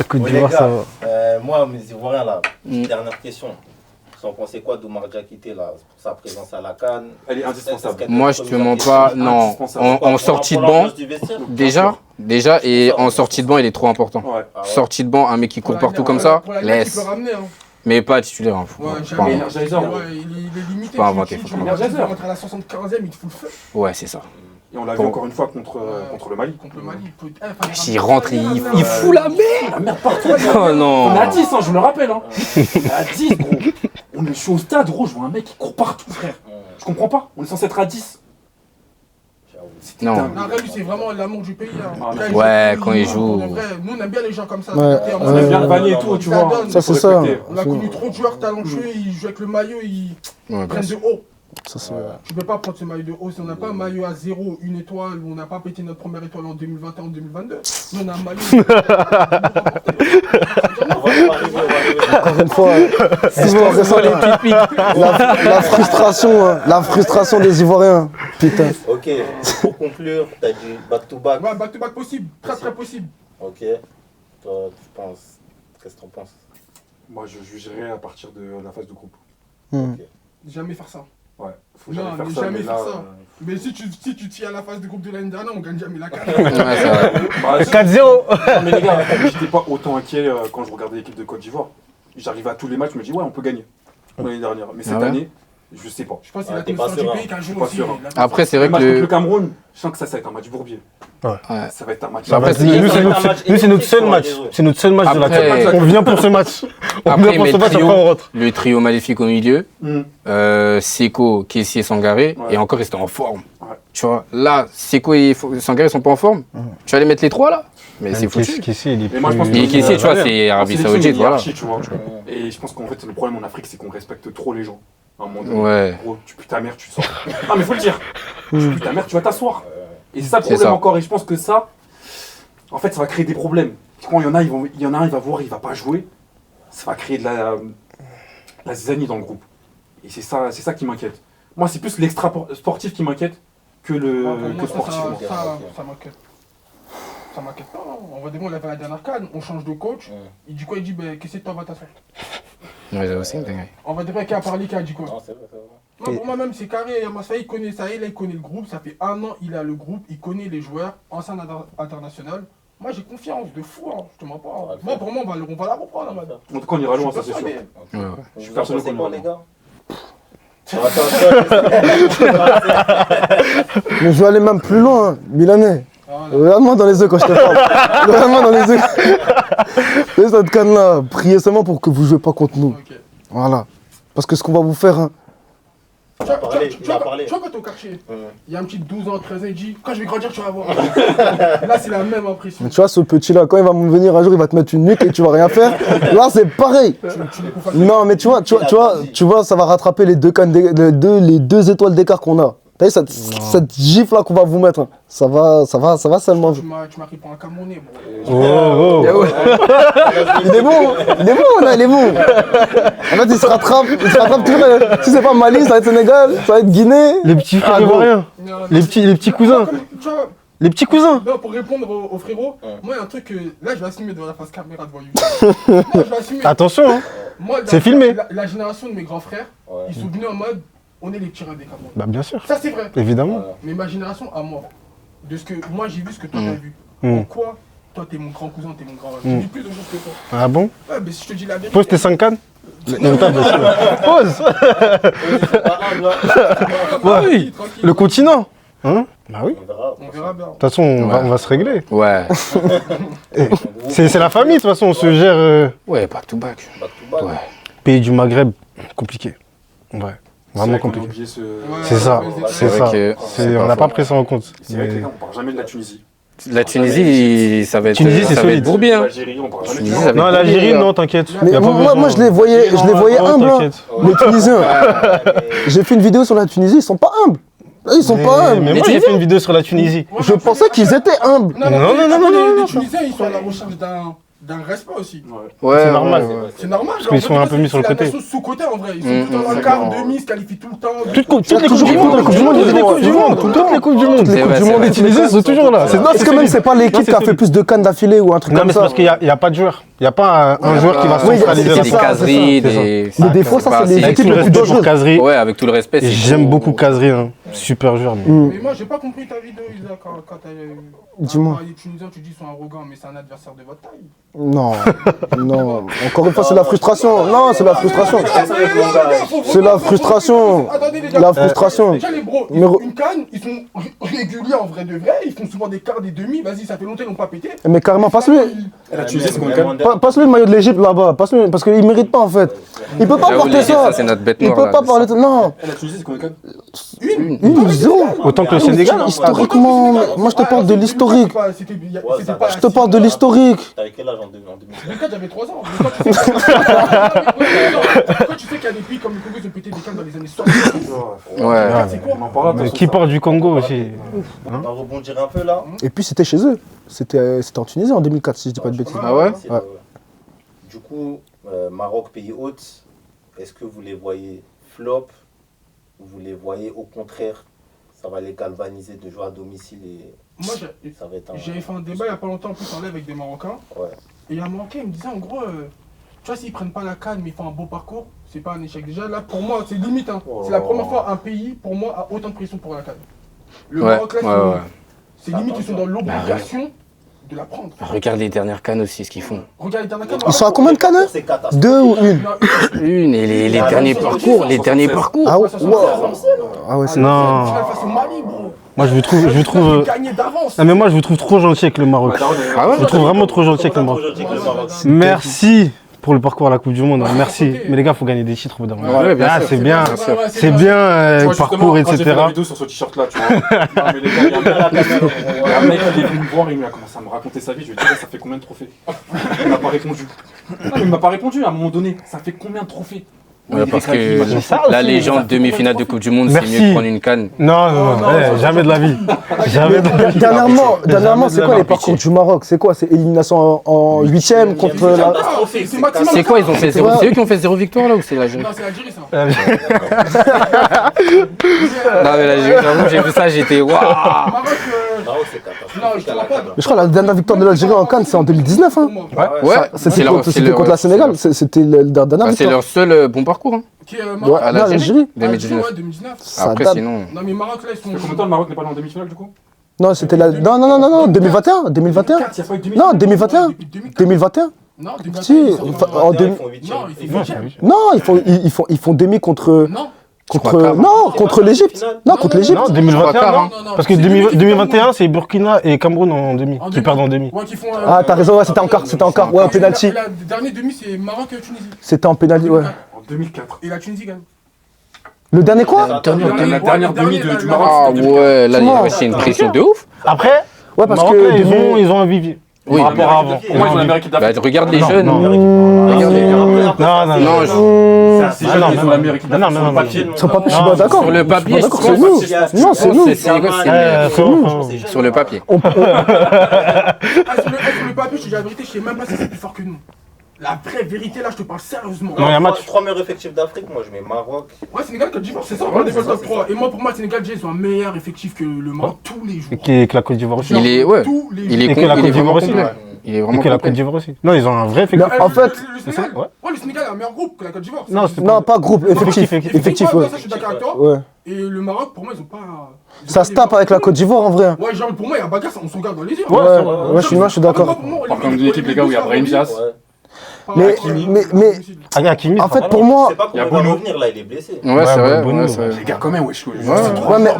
Côte Ouais, les d'Ivoire, ça gars, va. moi, mes Ivoiriens, là, dernière question. Vous en pensez quoi d'Oumar Diakité, là, pour sa présence à la CAN? Elle est indispensable. Moi, je te mens pas, non. En sortie de banc, déjà, et en sortie de banc, il est trop important. Ouais. Sortie de banc, un mec qui court partout comme ça, laisse. Tu peux ramener, hein. Mais pas titulaire. Hein. Ouais, Faut jamais. pas inventer. Energizer. Ouais, il est limité. Faut pas inventer, Tu faut pas regardes, inventer. il rentre à la 75e, il te fout le feu. Ouais, c'est ça. Et on l'a vu encore une fois contre le Mali. Contre le Mali, il rentre, il fout la merde. La merde partout. Oh non. On est à 10, hein, je me le rappelle. Hein. On est à 10, gros. Je suis au stade, gros, je vois un mec qui court partout, frère. Je comprends pas. On est censé être à 10. Non. Non, lui, c'est vraiment l'amour du pays. Hein. Ouais, quand il joue. Nous, on aime bien les gens comme ça. Ouais. On aime bien le panier et tout, tu vois. Ça, c'est ça. On a connu trop de joueurs talentueux, ils jouent avec le maillot, ils prennent de haut. Ça, c'est... Tu peux pas prendre ce maillot de haut. Si on n'a pas un maillot à 0, 1 étoile, ou on n'a pas pété notre première étoile en 2021 ou 2022, nous on a un maillot. Encore une fois, on ressent la frustration des Ivoiriens. Putain. Ok, pour conclure, t'as dit back-to-back. Ouais, back-to-back possible, très très possible. Ok, toi, tu penses, qu'est-ce que t'en penses? Moi, je jugerai à partir de la phase de groupe. Ok. Jamais faire ça. Ouais, faut Non, jamais faire mais ça. jamais Mais faire là, ça. Mais si tu te fies à la phase de groupe de l'année dernière, on gagne jamais la 4. Ouais, c'est vrai. bah, 4-0. non, mais les gars, j'étais pas autant inquiet quand je regardais l'équipe de Côte d'Ivoire. J'arrivais à tous les matchs, je me dis ouais, on peut gagner. L'année dernière. Mais cette Ah ouais année, je sais pas. Je pense qu'il a t'es tout pas le du serein. pays qu'un jour Pas aussi. serein. Après, c'est vrai Le que match contre le Cameroun, je sens que ça va être un match bourbier. Ouais. Ça va être un match. Après, c'est- Nous, c'est notre seul match. C'est notre seul match de la Après- Coupe. On vient pour ce match. On Après, vient pour mais ce match, après on rentre. le trio maléfique au milieu, Mm. Seko, Kessié, Sangaré, Ouais. et encore ils étaient en forme. Ouais. Tu vois, là, Seko et Sangaré sont pas en forme. Tu vas les mettre les trois là? Mais c'est foutu. Kessié, il est Mais moi, je pense Mais que- Kessié, tu vois, c'est En Arabie sélection, Saoudite, il y a voilà. hiérarchie, tu vois. Et je pense qu'en fait, le problème en Afrique, c'est qu'on respecte trop les gens. À un moment donné, Ouais. gros, tu pues ta mère, tu sors. Non, mais faut le dire. Tu pues ta mère, tu vas t'asseoir. Et c'est ça le C'est problème ça. encore. Et je pense que ça, en fait, ça va créer des problèmes. Quand il y en a, il y en a un, il va voir, il va pas jouer. Ça va créer de la zizanie dans le groupe. Et c'est ça qui m'inquiète. Moi, c'est plus l'extra sportif qui m'inquiète que le sportif. moi. Ça m'inquiète. Ça m'inquiète pas. On va dire, on l'avait à la dernière canne, on change de coach. Il dit quoi? Il dit, ben, qu'est-ce que t'en vas t'asseoir? Ouais, ça aussi, dingue. On va dire, qui a parlé, qui a dit quoi? Non, c'est vrai, c'est vrai. Non, pour moi-même, c'est carré. Massa, il connaît ça, il connaît le groupe. Ça fait 1 an, il a le groupe, il connaît les joueurs, ancien international. Moi, j'ai confiance de fou, hein. Je te mens pas. va le Moi, faire. pour moi, on va la reprendre, madame. En tout cas, on ira loin, ça Je suis c'est sûr. persuadé. Ouais, ouais. Je suis Vous en persuadé pensez qu'on quoi, ira les gars? Mais je vais aller même plus loin, hein. Milanais. Voilà. Regarde-moi dans les yeux quand je te parle. Regarde-moi dans les yeux. Et cette canne-là, priez seulement pour que vous ne jouez pas contre nous. Ok. Voilà. Parce que ce qu'on va vous faire, hein, Tu vois, parlé, tu il vois, a parlé. tu vois quand t'es au quartier, Ouais. il y a un petit 12 ans, 13 ans, il dit quand je vais grandir, tu vas voir. Là, c'est la même impression. tu vois, ce petit-là, quand il va venir un jour, il va te mettre une nuque et tu vas rien faire. Là, c'est pareil. Tu les confonds. Non, mais tu vois, ça va rattraper les deux les deux étoiles d'écart qu'on a. T'as vu cette gifle là qu'on va vous mettre, hein. Ça va seulement. Tu m'as pris pour un Camerounais, bro. Oh, oh. Il est bon là, il est bon. En fait, il se rattrape toujours. Si c'est pas Mali, ça va être Sénégal, ça va être Guinée. Les petits frères Ah, ivoiriens. Non, Les petits cousins. Tu vois, Les petits cousins. non, pour répondre au frérot, moi, il y a un truc que là, je vais assumer devant la face caméra de voyou. Non, je vais assumer. Attention, hein. Moi, c'est filmé. La génération de mes grands frères, Ouais. ils sont venus en mode on est les tireurs des Camerounais. Bah bien sûr, Ça, c'est vrai. évidemment. Mais ma génération, à moi, de ce que moi j'ai vu, ce que toi t'as vu. Mm. En quoi toi t'es mon grand cousin, t'es mon grand frère. J'ai vu plus de choses que toi. Ah bon? Ouais, mais si je te dis la vérité. Pose tes 5 cannes. Non, pas bien sûr. Pose. Ah oui, tranquille. Le continent. Hein? Bah oui. De On verra. On verra bien. toute façon, on va se régler. Ouais. C'est la famille, de toute façon, on se gère. Ouais, back to back. Back to back. Ouais. Pays du Maghreb, compliqué. Ouais, vraiment C'est vrai qu'on a compliqué. oublié ce. C'est ça, Ouais, c'est vrai ça. que On n'a pas pris ça en compte. C'est vrai que les Mais- gars, on parle jamais de la Tunisie. La Tunisie, ça va être, Tunisie, c'est ça va solide. être bourbier, hein. L'Algérie, on parle jamais de Tunisie, ça. ça va Non, être l'Algérie, bourbier, non, t'inquiète. Mais Y a pas moi, besoin. je les voyais Non, humbles, hein. t'inquiète. Les Tunisiens. J'ai fait une vidéo sur la Tunisie, ils sont pas humbles. Ils sont pas humbles. Mais moi, j'ai fait une vidéo sur la Tunisie. Je pensais qu'ils étaient humbles. Non, les Tunisiens, ils sont à la recherche d'un respect aussi. Ouais, C'est normal. ouais. C'est normal. Parce qu'ils sont un peu mis sur le côté. C'est sous-côté en vrai. Ils sont tout le temps dans le quart, demi, se qualifient tout le temps. Toutes les coupes du monde, toutes les coupes du monde, toutes les coupes du monde. C'est vrai, c'est vrai. Les Tunisiens sont toujours là. Non, c'est quand même, c'est pas l'équipe qui a fait plus de cannes d'affilée ou un truc Non, comme mais c'est ça. parce qu'il n'y a pas de joueur. Il n'y a pas un joueur qui va Oui, centraliser c'est la des ça, caseries, c'est ça. des. Mais des fois, ça, c'est des Avec tout équipes le beaucoup respect pour dangereuses. Kazri. Ouais, avec tout le respect. Et c'est j'aime trop- beaucoup Kazri, hein. Super joueur. mais- Mm. Mais moi, j'ai pas compris ta vidéo, Isa, quand t'as. Dis-moi. Les Tunisiens, tu dis, sont arrogants, mais c'est un adversaire de votre taille. Non, non. Encore une fois, c'est la frustration. Non, c'est la frustration. C'est la frustration. La frustration. gros, Mais ils ont une canne, ils sont réguliers en vrai de vrai, ils font souvent des quarts, des demi, vas-y, ça fait longtemps qu'ils n'ont pas pété. Mais carrément, passe-lui. Elle a utilisé ce qu'on a. Passe-lui le maillot de l'Égypte là-bas, passe-lui, parce qu'il mérite pas en fait. Il peut pas J'avoue, porter l'Égypte, ça. c'est notre bête Il noire. peut là, pas c'est parler ça. de. Non, Elle a utilisé ce qu'on a. une, zéro. Autant que le Sénégal. hein. Historiquement, moi je te parle de l'historique. Je te parle de l'historique. T'avais quel âge en 2004? 2004, j'avais 3 ans. Quand tu sais qu'il y a des pays comme le Congo, ils ont pété des cannes dans les années 60. Ouais. C'est quoi? On en parlera. Mais qui part du Congo aussi? On va rebondir un peu là. Et puis c'était chez eux. C'était en Tunisie en 2004, si je dis pas de bêtises. Ah ouais? Ouais. Du coup, Maroc, pays hôte, est-ce que vous les voyez flop ou vous les voyez au contraire, ça va les galvaniser de jouer à domicile et Moi, ça va être un... j'avais fait un débat il n'y a pas longtemps en plus en live avec des Marocains. Ouais. Et il y a un Marocain, il me disait en gros, tu vois, s'ils prennent pas la canne mais ils font un beau parcours, c'est pas un échec. Déjà, là, pour moi, c'est limite. Hein. C'est la première fois un pays, pour moi, a autant de pression pour la canne. Le Ouais, Maroc, là, ouais, ouais. c'est limite, ils sont dans l'obligation de la prendre. Regarde les dernières cannes aussi, ce qu'ils font. Regarde les dernières cannes. Ils sont à combien de cannes eux? C'est catastrophique. 2 ou 1? Une, et les derniers parcours, les derniers parcours. Ah ouais, ah ouais, c'est. Non. Face au Mali, bro. Moi je vous trouve. Gagné d'avance. Non mais moi je vous trouve trop gentil avec le Maroc. Ah ouais? Je vous trouve vraiment trop gentil avec le Maroc. Merci pour le parcours à la Coupe du Monde. Merci. Mais les gars, faut gagner des titres au bout d'un moment. Ouais, bien Ah, sûr. c'est bien. C'est bien Tu vois, le parcours, justement, quand j'ai fait la etc. vidéo sur ce t-shirt là, tu vois. Non, mais les gars, il y a un mec qui est venu me voir et il a commencé à me raconter sa vie. Je lui ai dit, ça fait combien de trophées? Il m'a pas répondu. Non, il m'a pas répondu à un moment donné. Ça fait combien de trophées? Ouais, parce que la légende demi-finale de Coupe du Monde, c'est Merci. mieux de prendre une canne. Non, jamais de la vie. Jamais de la vie. Dernièrement, c'est quoi les Jamais parcours du Maroc? C'est quoi? C'est élimination en 8ème contre la. C'est quoi, ils ont fait 0? C'est eux qui ont fait 0 victoire là ou c'est l'Algérie? Non, c'est l'Algérie, ça. Non mais l'Algérie, j'avoue, j'ai vu ça, j'étais waouh. Maroc, Maroc, c'est catastrophique. non, je te rappelle. Je crois que la dernière victoire de l'Algérie en Cannes, c'est en 2019. Hein. Ouais, C'était contre la Sénégal. C'était la dernière C'est victoire. leur seul bon parcours. Hein. Qui est Ouais, Maroc? À non, l'Algérie. l'Algérie. 2019. Ouais, 2019. Ça Après date. sinon. Non, mais Maroc, là, ils sont. Combien de temps le Maroc n'est pas allé en demi-finale du coup? Non, c'était la. Non, 2021. 2021. 4, il n'y a pas eu de Non, 2021. Depuis 2004. 2021. Non, 2021. Si, ils sont en Ils 2000. font huitième. Non, ils font huitième. Non, ils font demi contre. Non. Contre l'Égypte. Non, contre l'Égypte. Non, 2021, quart, non. hein. Parce que 2021, c'est Burkina et Cameroun en demi. Qui perdent en demi. Ouais, qui font. Ah, t'as raison, ouais, c'était encore. Ouais, en pénalty. La dernière demi, c'est Maroc-Tunisie. C'était en pénalty, ouais. En 2004. Et la Tunisie gagne. Le dernier quoi? La dernière demi du Maroc. Ah c'était en 2004. ouais, là, Comment c'est une pression de ouf. Après, Ouais, parce Maroc, que. là, ils ont un vivier. Oui, Par rapport à avant. Pour moi, ils ont l'Amérique bah, d'Afrique. regarde les Non, jeunes. non. Regarde les jeunes. Non, C'est jeunes, ils ont l'Amérique d'Afrique. Non, Sur non, le papier. Sur le papier, je suis pas d'accord. Sur le papier, je D'accord, pense. c'est nous. Non, c'est nous. C'est nous. sur le papier. Ah, sur le papier, je te dis la vérité, je sais même pas si c'est plus fort que nous. La vraie vérité, là, je te parle sérieusement. Non, il y a un match. 3 meilleurs effectifs d'Afrique, moi je mets Maroc. Ouais, Sénégal, Côte d'Ivoire, c'est ça, on dépasse le top 3. Et moi, pour moi, Sénégal, déjà, ils ont un meilleur effectif que le Maroc tous les jours. Et que la Côte d'Ivoire aussi. Il est, ouais, Tous les il est, Et que la il est Côte d'Ivoire vraiment aussi, complet. ouais. Il est Et vraiment que la Côte complet. d'Ivoire aussi. Non, ils ont un vrai effectif. En fait- Le Sénégal, Ouais. ouais, le Sénégal a un meilleur groupe que la Côte d'Ivoire. Non, c'est Non, pas groupe, effectif. Effectif, ouais. Ça, je suis d'accord avec toi. Ouais. Et le Maroc, pour moi, ils ont pas. Ça se tape avec la Côte d'Ivoire en vrai. Ouais, genre, pour moi, il y a bagarre, on se regarde dans les yeux. Ouais, je suis d'accord. Par contre, une équipe, les gars, où il y a Brahim Diaz. Mais- Ah, Hakimi, En fait, pour moi. C'est pas Il y a comment il va Bono. revenir là, il est blessé. Ouais, c'est vrai. Bono. Ouais, c'est vrai. Les gars, quand même, wesh. Ouais, mais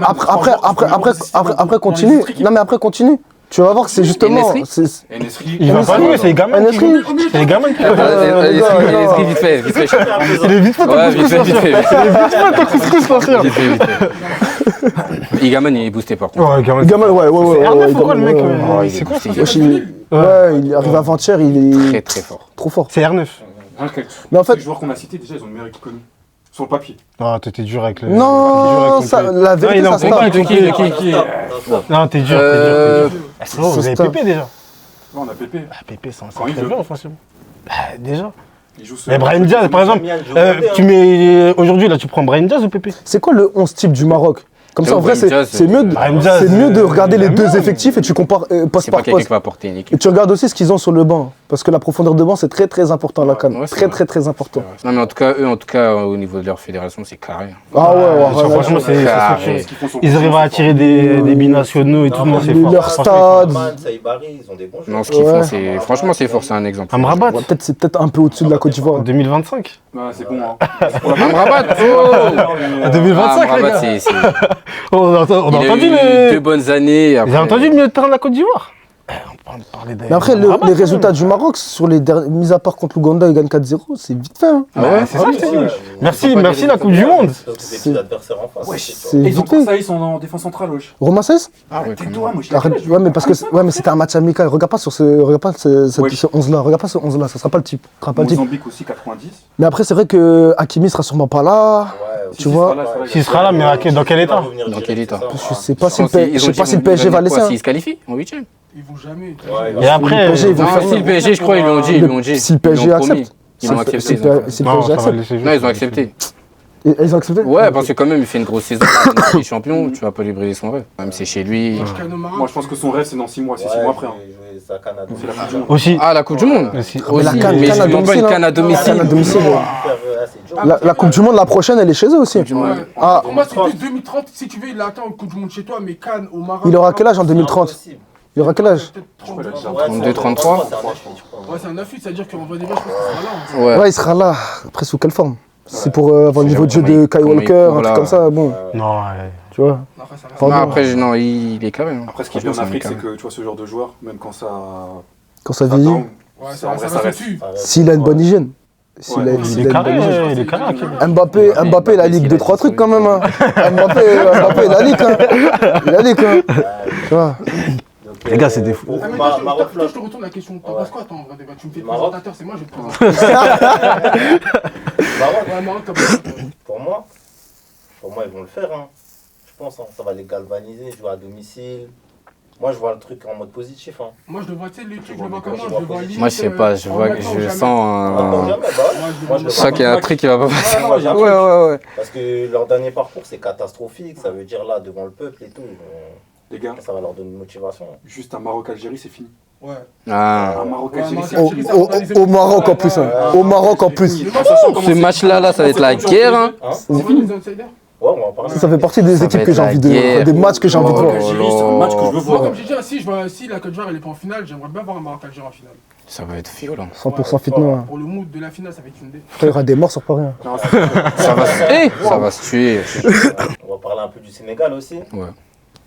après, continue. Non, mais après, continue. Tu vas voir que c'est justement. Nesri c'est- Enesri. il va pas jouer, c'est les gamins. Nesri. C'est les gamins qui Vite fait, vite fait. Il est vite fait, Ouais, vite fait, vite fait. Vite fait, vite fait. vite fait. Igaman, il est boosté par contre. Ouais, gamin. Gamin, ouais. Ernest, pourquoi le mec ouais. Oh, il est C'est quoi boosté. ça Wesh, il arrive avant-hier, il Très est très fort. trop fort. C'est R9. Mais en fait- Les joueurs qu'on a cités, déjà, ils ont une meilleure équipe que nous. Sur le papier. Ah, t'es dur avec le. Non, ça, la il vérité, est en ça se combat tape. avec De qui Non, t'es dur, t'es dur. Oh, vous avez stop. Pépé déjà. Là, on a Pépé. Ah, Pépé, c'est un Quand il très veut. bien offensivement. Bah, déjà. Il joue Mais Brahim Diaz, par exemple, tu mets. Aujourd'hui, là, tu prends Brahim Diaz ou Pépé? C'est quoi le 11 type du Maroc? Comme ça, en vrai, Brahim Diaz, c'est mieux, Brahim Diaz, c'est mieux de regarder les il aime deux bien, effectifs et tu compares poste C'est par pas quelqu'un qui poste. va apporter une Et équipe. tu regardes aussi ce qu'ils ont sur le banc. Parce que la profondeur de banc, c'est très très important à la CAN. Ouais, c'est Très vrai. très très important. Non, mais en tout cas, eux, au niveau de leur fédération, c'est carré. Ah ouais, Franchement, c'est Carré. Ils arrivent à attirer des binationaux et tout, non, c'est fort. leur stade. Saïbari, ils ont des bons joueurs. Non, ce qu'ils Ouais. font, c'est. Franchement, c'est fort, c'est un exemple. Amrabat, Ouais, c'est peut-être un peu au-dessus de la Côte d'Ivoire. 2025. Ouais, c'est bon, hein. Amrabat, oh À 2025, les Amrabat, gars. c'est. On a Il entendu a eu le... 2 bonnes années. Vous après- avez entendu le milieu de terrain de la Côte d'Ivoire? On parlait Mais après, les résultats du Maroc, sur les mis à part contre l'Ouganda, ils gagnent 4-0, c'est vite fait. Hein. Ah ouais, c'est ça, Ouais, ouais. Merci la Coupe du Monde. C'est des petits adversaires en face. C'est c'est Et ils ont vite fait. ça, ils sont en défense centrale, wesh. Romain 16 Ah ouais, Tais-toi, moi, je Arrête, ouais, mais parce que ouais, mais c'était un match amical. Regarde pas sur ce 11-là. Regarde pas ce 11-là, ça sera pas le type. Ça sera pas le type. Mozambique aussi, 90. Mais après, c'est vrai que Hakimi sera sûrement pas là. Tu vois, S'il sera là, mais dans quel état? Dans quel état? Je sais pas si le PSG va laisser. S'ils se qualifient en 8ème. Ils vont jamais. Et après, Le PSG, ils vont Non, faire si le PSG, je crois, ils lui ont dit. Ils lui ont dit. Si le Ils PSG l'ont promis. accepte. Ils l'ont accepté. Si ils ont fait. le non, PSG ça va accepte. laisser Non, ils ont accepté. Ils ont accepté. Ouais, parce que quand même, il fait une grosse saison. Il est champion, tu vas pas lui briser son rêve. Même si c'est chez lui. Moi, je pense que son rêve, c'est dans 6 mois. C'est 6 mois après. Hein. C'est la Canada. C'est la Coupe du Monde. Aussi. Ah, la Coupe du Monde Aussi. Mais la Aussi, CAN, mais CAN à ils n'ont pas une domicile, canne à CAN à domicile. domicile. La Coupe du Monde, la prochaine, elle est chez eux aussi. Ouais. Ah. Pour moi, c'est plus 2030. Si tu veux, il attend une Coupe du Monde chez toi, mais Cannes au Maroc. Il aura quel âge en 2030? Il aura quel âge? Peut-être Je crois qu'il a déjà 32, 33. Ouais, c'est un affût, c'est-à-dire qu'en vrai des vrais, je pense qu'il sera là. Ouais. Ouais, il sera là. Après, sous quelle forme? C'est pour avoir le niveau de jeu comment de il- Kyle comment il Walker, court, un truc là. comme ça. Bon, Non, ouais. tu vois. Après, ça reste- Pardon. Non, après, non, il est carré. Après, ce qui est bien en Afrique, c'est que tu vois, ce genre de joueur, même quand ça. Quand ça ça vieillit, down, Ouais, en ça vrai, reste ça reste. au-dessus. s'il a une bonne hygiène. S'il Ouais. a Il s'il est a une bonne carré, hygiène. il est carré. Mbappé, il a ligue 2-3 trucs quand même. Hein. Mbappé, il a ligue. Hein. Il a ligue. Hein. Tu vois. Les gars, c'est des fous. Ah, mais Maroc, toi, je te retourne la question. T'en penses quoi, toi, en vrai des vrais? Tu me fais Maroc. présentateur, c'est moi, je vais te présenter. Ouais, Maroc, t'en penses quoi? Pour moi, ils vont le faire. Hein. Je pense, hein, ça va les galvaniser, jouer à domicile. Moi, je vois le truc en mode positif. Hein. Moi, je le vois, tu sais, le truc, je le vois comment? Je le vois limite. Moi, je sais pas, je vois, je sens Encore un. jamais, bah ouais. Moi, je le Je sens qu'il y a un truc qui va pas Ouais, passer. non, jamais. Ouais. Parce que leur dernier parcours, c'est catastrophique. Ça veut dire là, devant le peuple et tout, Les gars, ça va leur donner une motivation. juste un Maroc-Algérie, c'est fini. Ouais. Ah. Un Maroc-Algérie, Ouais, c'est Maroc- fini. Au Maroc en plus. Hein. Au Maroc en plus. Ce match-là, ça va être la guerre. Hein. Hein On va les outsiders. Ouais, on va en parler. Ça fait partie des Ça équipes va que être j'ai la envie de guerre. des matchs que j'ai envie de voir. Algérie, c'est un match que je veux Moi, voir. comme j'ai dit, si la Côte d'Ivoire elle est pas en finale, j'aimerais bien voir un Maroc-Algérie en finale. Ça va être violent. 100% fitness. Hein. Pour le mood de la finale, ça va être une idée. Après, il y aura des morts sur Paris. Hein. Ça va se tuer. On va parler un peu du Sénégal aussi. Ouais.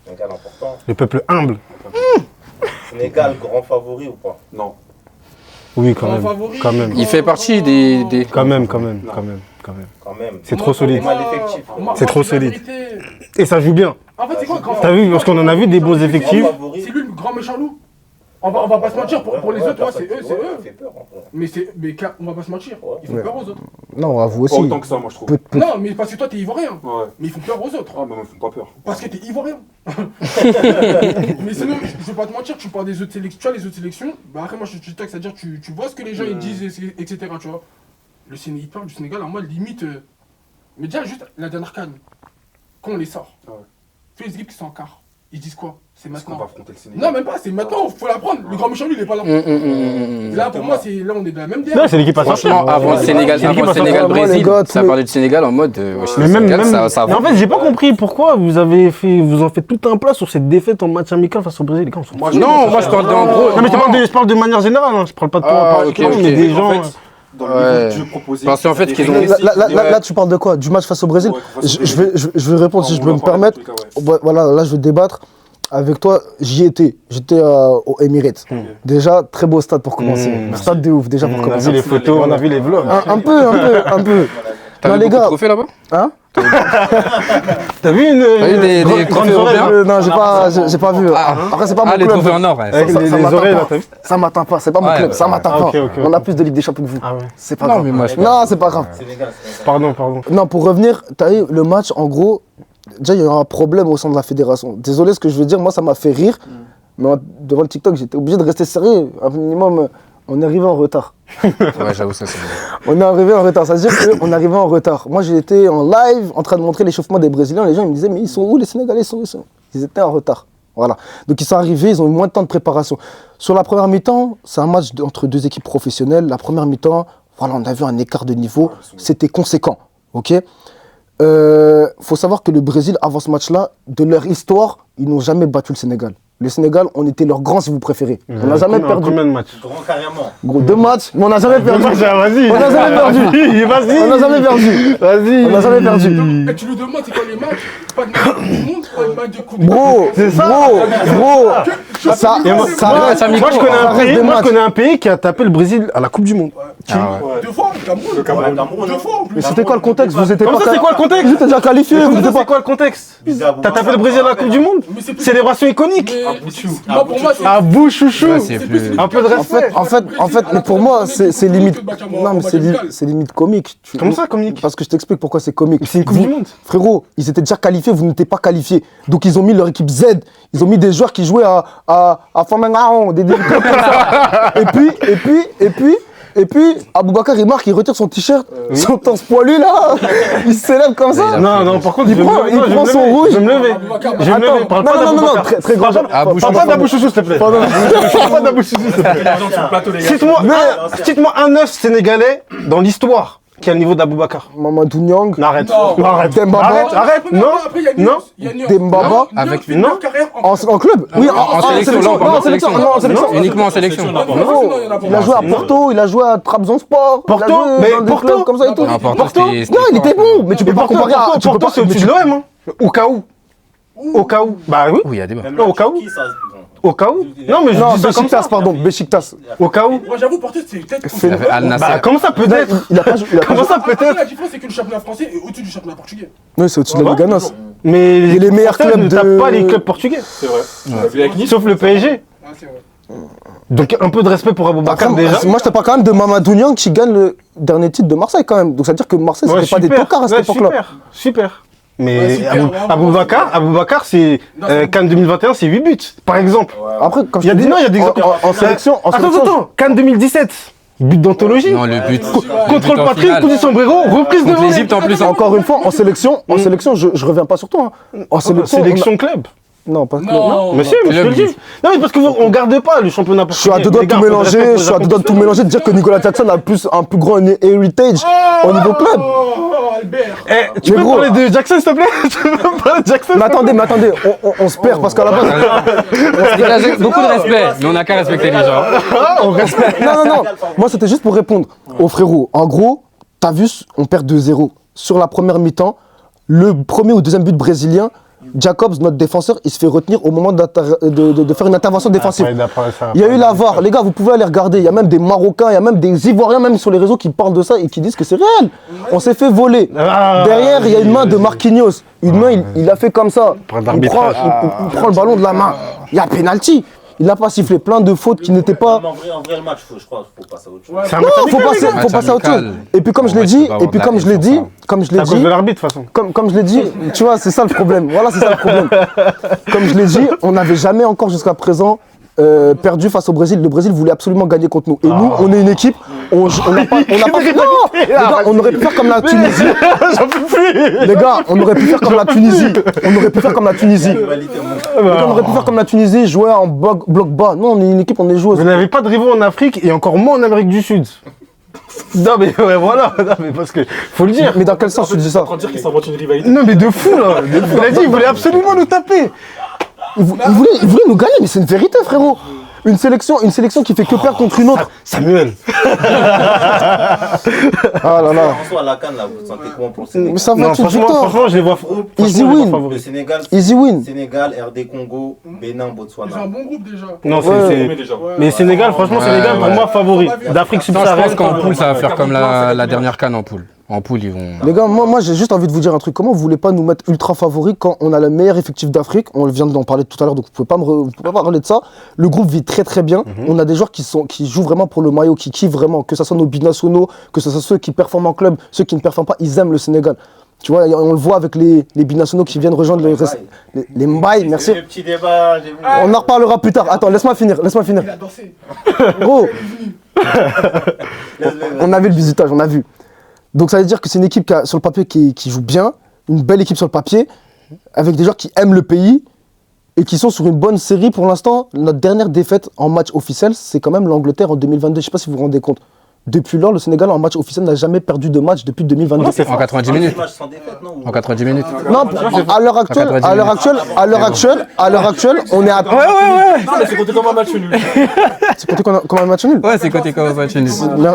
Sénégal important. Le peuple humble. Sénégal, grand favori ou pas? Non. Oui, quand Grand même. favori, Quand même. Il fait partie des- Quand même. Quand même. C'est trop solide. Moi, l'effectif. C'est trop solide. Et ça joue bien. En fait, c'est quoi le grand T'as vu, parce qu'on en a vu des bons effectifs. Grand favori. C'est lui le grand méchant loup. On va pas se mentir, pour les autres, ouais, c'est eux, c'est Ouais, eux. ça fait peur, en vrai. Mais on va pas se mentir, ils font Ouais. peur aux autres. Non, à vous Pas aussi. autant que ça, moi, je trouve. Non, mais parce que toi t'es ivoirien, Ouais. mais ils font peur aux autres. Ah, mais moi, ils me font pas peur. Parce que t'es ivoirien. Mais sinon, je vais pas te mentir, tu parles des autres sélections, tu vois, les autres sélections, bah après moi je suis tac, c'est-à-dire tu vois ce que les gens ils disent, etc. Tu vois. Le Sénégal, il parle du Sénégal en mode limite. Mais déjà, juste la dernière canne, quand on les sort, Ouais. tous les équipes qui sont en quart, ils disent quoi? C'est Parce qu'on va maintenant. affronter le Sénégal. Non, même pas, c'est maintenant, faut l'apprendre. Le grand méchant lui, il est pas là. Là, pour moi, là, on est dans la même Non, dernière. c'est l'équipe à sortir. Franchement, avant le Ouais. Sénégal, C'est l'équipe avant le à sortir. Moi, les Sénégal-Brésil, gars, ça tous parlait du Sénégal en mode. Mais même, ça mais en fait, j'ai pas compris pourquoi vous en faites tout un plat sur cette défaite en match amical face au Brésil. Les gars, on s'en fout. Non, moi je parle d'en gros. Non, mais je parle de manière générale, hein. Je parle pas de toi Ah, en particulier, ok, mais ok. des gens. En fait, dans le niveau de jeu proposé. Parce qu'en fait, qu'ils ont- Là, tu parles de quoi? Du match face au Brésil? Ouais, face au Je vais répondre si je peux me permettre. Ouais. Voilà, là, je vais débattre. Avec toi, j'y étais. J'étais aux Emirates. Déjà, très beau stade pour commencer. Stade de ouf, déjà pour On a commencer. vu les photos, on a vu les vlogs. Un peu. T'as Non, vu les beaucoup de gars. trophées là-bas? Hein? T'as vu T'as vu des grande trophées oreille, européens? Non, j'ai pas vu. Après, c'est pas mon Ah, les club. trophées en or, ouais. Avec Ça les m'atteint oreilles, pas. là, t'as vu? Ça m'atteint pas, c'est pas mon Ouais, club, ça ouais. m'atteint Ah, pas. ok, ok, On a plus de Ligue des Champions que vous. Ah ouais. C'est pas Non, grave. mais moi, je Non, c'est pas grave. Sénégal. Pardon. Non, pour revenir, t'as eu le match, en gros, déjà, il y a eu un problème au sein de la fédération. Désolé ce que je veux dire, moi, ça m'a fait rire. Mais devant le TikTok, j'étais obligé de rester sérieux. Un minimum, on est arrivé en retard. Ouais, j'avoue, ça c'est On est arrivé en retard, ça veut dire qu'on est arrivé en retard. Moi, j'ai été en live en train de montrer l'échauffement des Brésiliens. Les gens ils me disaient, mais ils sont où les Sénégalais, ils sont où? Ils étaient en retard. Voilà. Donc ils sont arrivés, ils ont eu moins de temps de préparation. Sur la première mi-temps, c'est un match entre deux équipes professionnelles. La première mi-temps, voilà, on a vu un écart de niveau, c'était conséquent. Ok. Faut savoir que le Brésil, avant ce match-là, de leur histoire, ils n'ont jamais battu le Sénégal. Le Sénégal, on était leur grand si vous préférez. On n'a jamais perdu. Combien de matchs? Grand carrément. Gros, 2 matchs, mais on n'a jamais perdu. Vas-y. On n'a jamais perdu. Vas-y. On n'a jamais perdu. Vas-y. On n'a jamais perdu. Et tu lui demandes, c'est quoi les matchs? Pas de match du monde, pas de match de coupe. Bro, C'est ça. bro, ça reste, Moi, des je connais un pays qui a tapé le Brésil à la Coupe du Monde. Deux fois, le Cameroun. Deux fois en plus. Mais c'était quoi le contexte? Vous étiez Comme pas ça, c'est quoi le contexte? Vous étiez déjà qualifiés, vous étiez C'est pas. quoi le contexte? Bizarre. T'as tapé le Brésil à la Coupe du Monde? Mais c'est plus- Célébration iconique. Moi, pour moi, c'est. À bout chouchou. Ouais, c'est plus- Un peu de respect. En fait, mais pour moi, c'est limite. Non, mais c'est limite comique. Comment ça, comique? Parce que je t'explique pourquoi c'est comique. C'est une Coupe du Monde. Frérot, ils étaient déjà qualifiés, vous n'étiez pas qualifiés. Donc ils ont mis leur équipe Z. Ils ont mis des joueurs qui jouaient à Famanon, des clubs comme ça. Et puis, Aboubacar, il marque, il retire son t-shirt, son torse poilu là. Il se célèbre comme ça. Non, par contre, Il prend son rouge. Je vais me lever. Je vais me lever. Parle pas Non, d'Aboubacar. très grand. Parle pas d'Abou Chouchou, s'il te plaît. Parle pas d'Abou Chouchou, s'il te plaît. Cite-moi un œuf sénégalais dans l'histoire qui a le niveau d'Aboubacar. Mamadou Niang, Arrête. Non. Arrête. Dembaba. Arrête. Non. Après, il y a Non. Dembaba. Avec une carrière En club. Oui, en sélection, là, on parle en sélection. Non, en sélection. Uniquement en sélection. Gros, il a joué à Porto, il a joué à Trabzonspor. Porto, il a joué mais dans des Porto. clubs comme ça et tout. Non, Porto, Porto. c'était Non, il était bon, mais tu peux pas Porto, comparer à. tu peux Porto, pas- c'est au-dessus de l'OM, hein. Au cas où. Au cas où. Bah oui. Oui, il y a débat. Même Non, la au cas où. Turquie, ça- Au cas où. Non, mais je Non, dis ça comme ça. Beşiktaş, pardon, Beşiktaş. Au cas où. Moi, j'avoue, Porto, c'est peut-être. Fait- Il y avait Al Nasser. Bah comment ça peut être? Il a pas joué. Comment ça Après, peut être? la différence, c'est que le championnat français est au-dessus du championnat portugais. Non, c'est au-dessus de la Ouais. Ganos. Mais les meilleurs Français clubs ne de- tapent pas les clubs portugais. C'est vrai. On a vu avec Nice. Sauf le PSG. Ah, c'est vrai. Donc un peu de respect pour Aboubacar déjà. Moi, je te parle quand même de Mamadou Niang qui gagne le dernier titre de Marseille quand même. Donc ça veut dire que Marseille, Ouais, c'était pas des tocards à cette époque-là. Super. Mais Ouais, super, Aboubacar, c'est Non, c'est- Cannes 2021, c'est 8 buts, par exemple. Après, comme Il y a je te des dis, non, il y a des exemples. en sélection, Attends, Cannes 2017, but d'anthologie. Non, le but. Contrôle en Patrick, finale. coup du sombrero, reprise de Contre volée. l'Égypte en plus. encore une fois, en sélection, je reviens pas sur toi. hein. En sélection, Sélection club. non, pas que. Non, Mais si, mais je te le Club, dis. Non, mais parce qu'on garde pas le championnat Je suis à portugais. deux doigts Les de gars, tout faut de mélanger, respect pour je suis à les deux doigts de tout mélanger, de dire que Nicolas Jackson a un plus grand heritage au niveau club. Oh, Albert. Eh, tu Mais peux gros, parler de Jackson, s'il te plaît? Tu peux parler de Jackson? Mais attendez, on se perd parce qu'à la base. On dégage beaucoup de respect, mais on n'a qu'à respecter les gens. Non. Moi, c'était juste pour répondre aux frérots. En gros, t'as vu, on perd 2-0. Sur la première mi-temps, le premier ou deuxième but brésilien, Jacobs, notre défenseur, il se fait retenir au moment de faire une intervention défensive. Il y a eu la VAR. Les gars, vous pouvez aller regarder. Il y a même des Marocains, il y a même des Ivoiriens, même sur les réseaux, qui parlent de ça et qui disent que c'est réel. On s'est fait voler. Derrière, il y a une main de Marquinhos. Une main, il a fait comme ça. Point Il d'arbitrage. prend le ballon de la main. Il y a pénalty. Il n'a pas sifflé plein de fautes qui n'étaient pas. En vrai, le match, je crois qu'il faut passer à autre chose. C'est un Non, match faut amical, passer, faut passer à autre chose. amical. Et puis comme je l'ai Ouais, dit, tu peux avoir de la haine sur ça. C'est à cause de l'arbitre, de toute façon. comme je l'ai dit, tu vois, c'est ça le problème. Voilà, c'est ça le problème. Comme je l'ai dit, on n'avait jamais encore jusqu'à présent perdu face au Brésil. Le Brésil voulait absolument gagner contre nous. Et nous, on est une équipe, on n'a pas fait. Non, les gars, on aurait pu faire comme la Tunisie. J'en peux plus. Les gars, on aurait pu faire comme la Tunisie. On aurait pu faire comme la Tunisie. Rivalité, mon- Les gars, on aurait pu faire comme la Tunisie, jouer en bloc bas. Non, on est une équipe, on est joueuse. Vous n'avez pas de rivaux en Afrique et encore moins en Amérique du Sud. Non mais ouais, voilà, non, mais parce que faut le dire. Mais dans quel sens tu dis ça? En dire qu'il s'invente une rivalité. Non mais de fou là, de fou. Il a dit il voulait absolument nous taper. Il voulait nous gagner, mais c'est une vérité, frérot. Une sélection qui fait que perdre contre une autre. Samuel. Ah là là. En soi, à la canne, là, vous sentez comment pour le Sénégal? Mais ça va Non être une franchement, victoire. franchement je les vois. Easy franchement, je les vois win. Le favoris. Sénégal, Easy win. Sénégal, RD Congo, Bénin, J'ai un Botswana. bon groupe déjà. Non Ouais. c'est. déjà. Mais Sénégal, franchement Ouais, Sénégal pour ouais. moi favori d'Afrique Non, je pense subsaharienne. qu'en poule, ça va faire comme la dernière canne en poule. En poule, ils vont. Les gars, moi j'ai juste envie de vous dire un truc. Comment vous voulez pas nous mettre ultra favoris quand on a le meilleur effectif d'Afrique? On vient d'en parler tout à l'heure, donc vous pouvez pas parler de ça. Le groupe vit très très bien. On a des joueurs qui jouent vraiment pour le maillot, qui kiffent vraiment, que ce soit nos binationaux, que ce soit ceux qui performent en club, ceux qui ne performent pas, ils aiment le Sénégal. Tu vois, on le voit avec les binationaux qui viennent rejoindre les Mbaye, merci. Le petit débat, j'ai vu. On en reparlera plus tard. Attends, laisse-moi finir. Il a dansé. Gros, on a vu le visitage, on a vu. Donc ça veut dire que c'est une équipe sur le papier qui joue bien, une belle équipe sur le papier, avec des joueurs qui aiment le pays. et qui sont sur une bonne série pour l'instant. Notre dernière défaite en match officiel, c'est quand même l'Angleterre en 2022. Je sais pas si vous vous rendez compte. Depuis lors, le Sénégal en match officiel n'a jamais perdu de match depuis 2022. En 90 minutes. En 90 minutes. Non, à l'heure actuelle, on est à. Non, mais c'est compté comme un match nul. C'est compté comme un match nul. Ouais, c'est côté comme un match nul.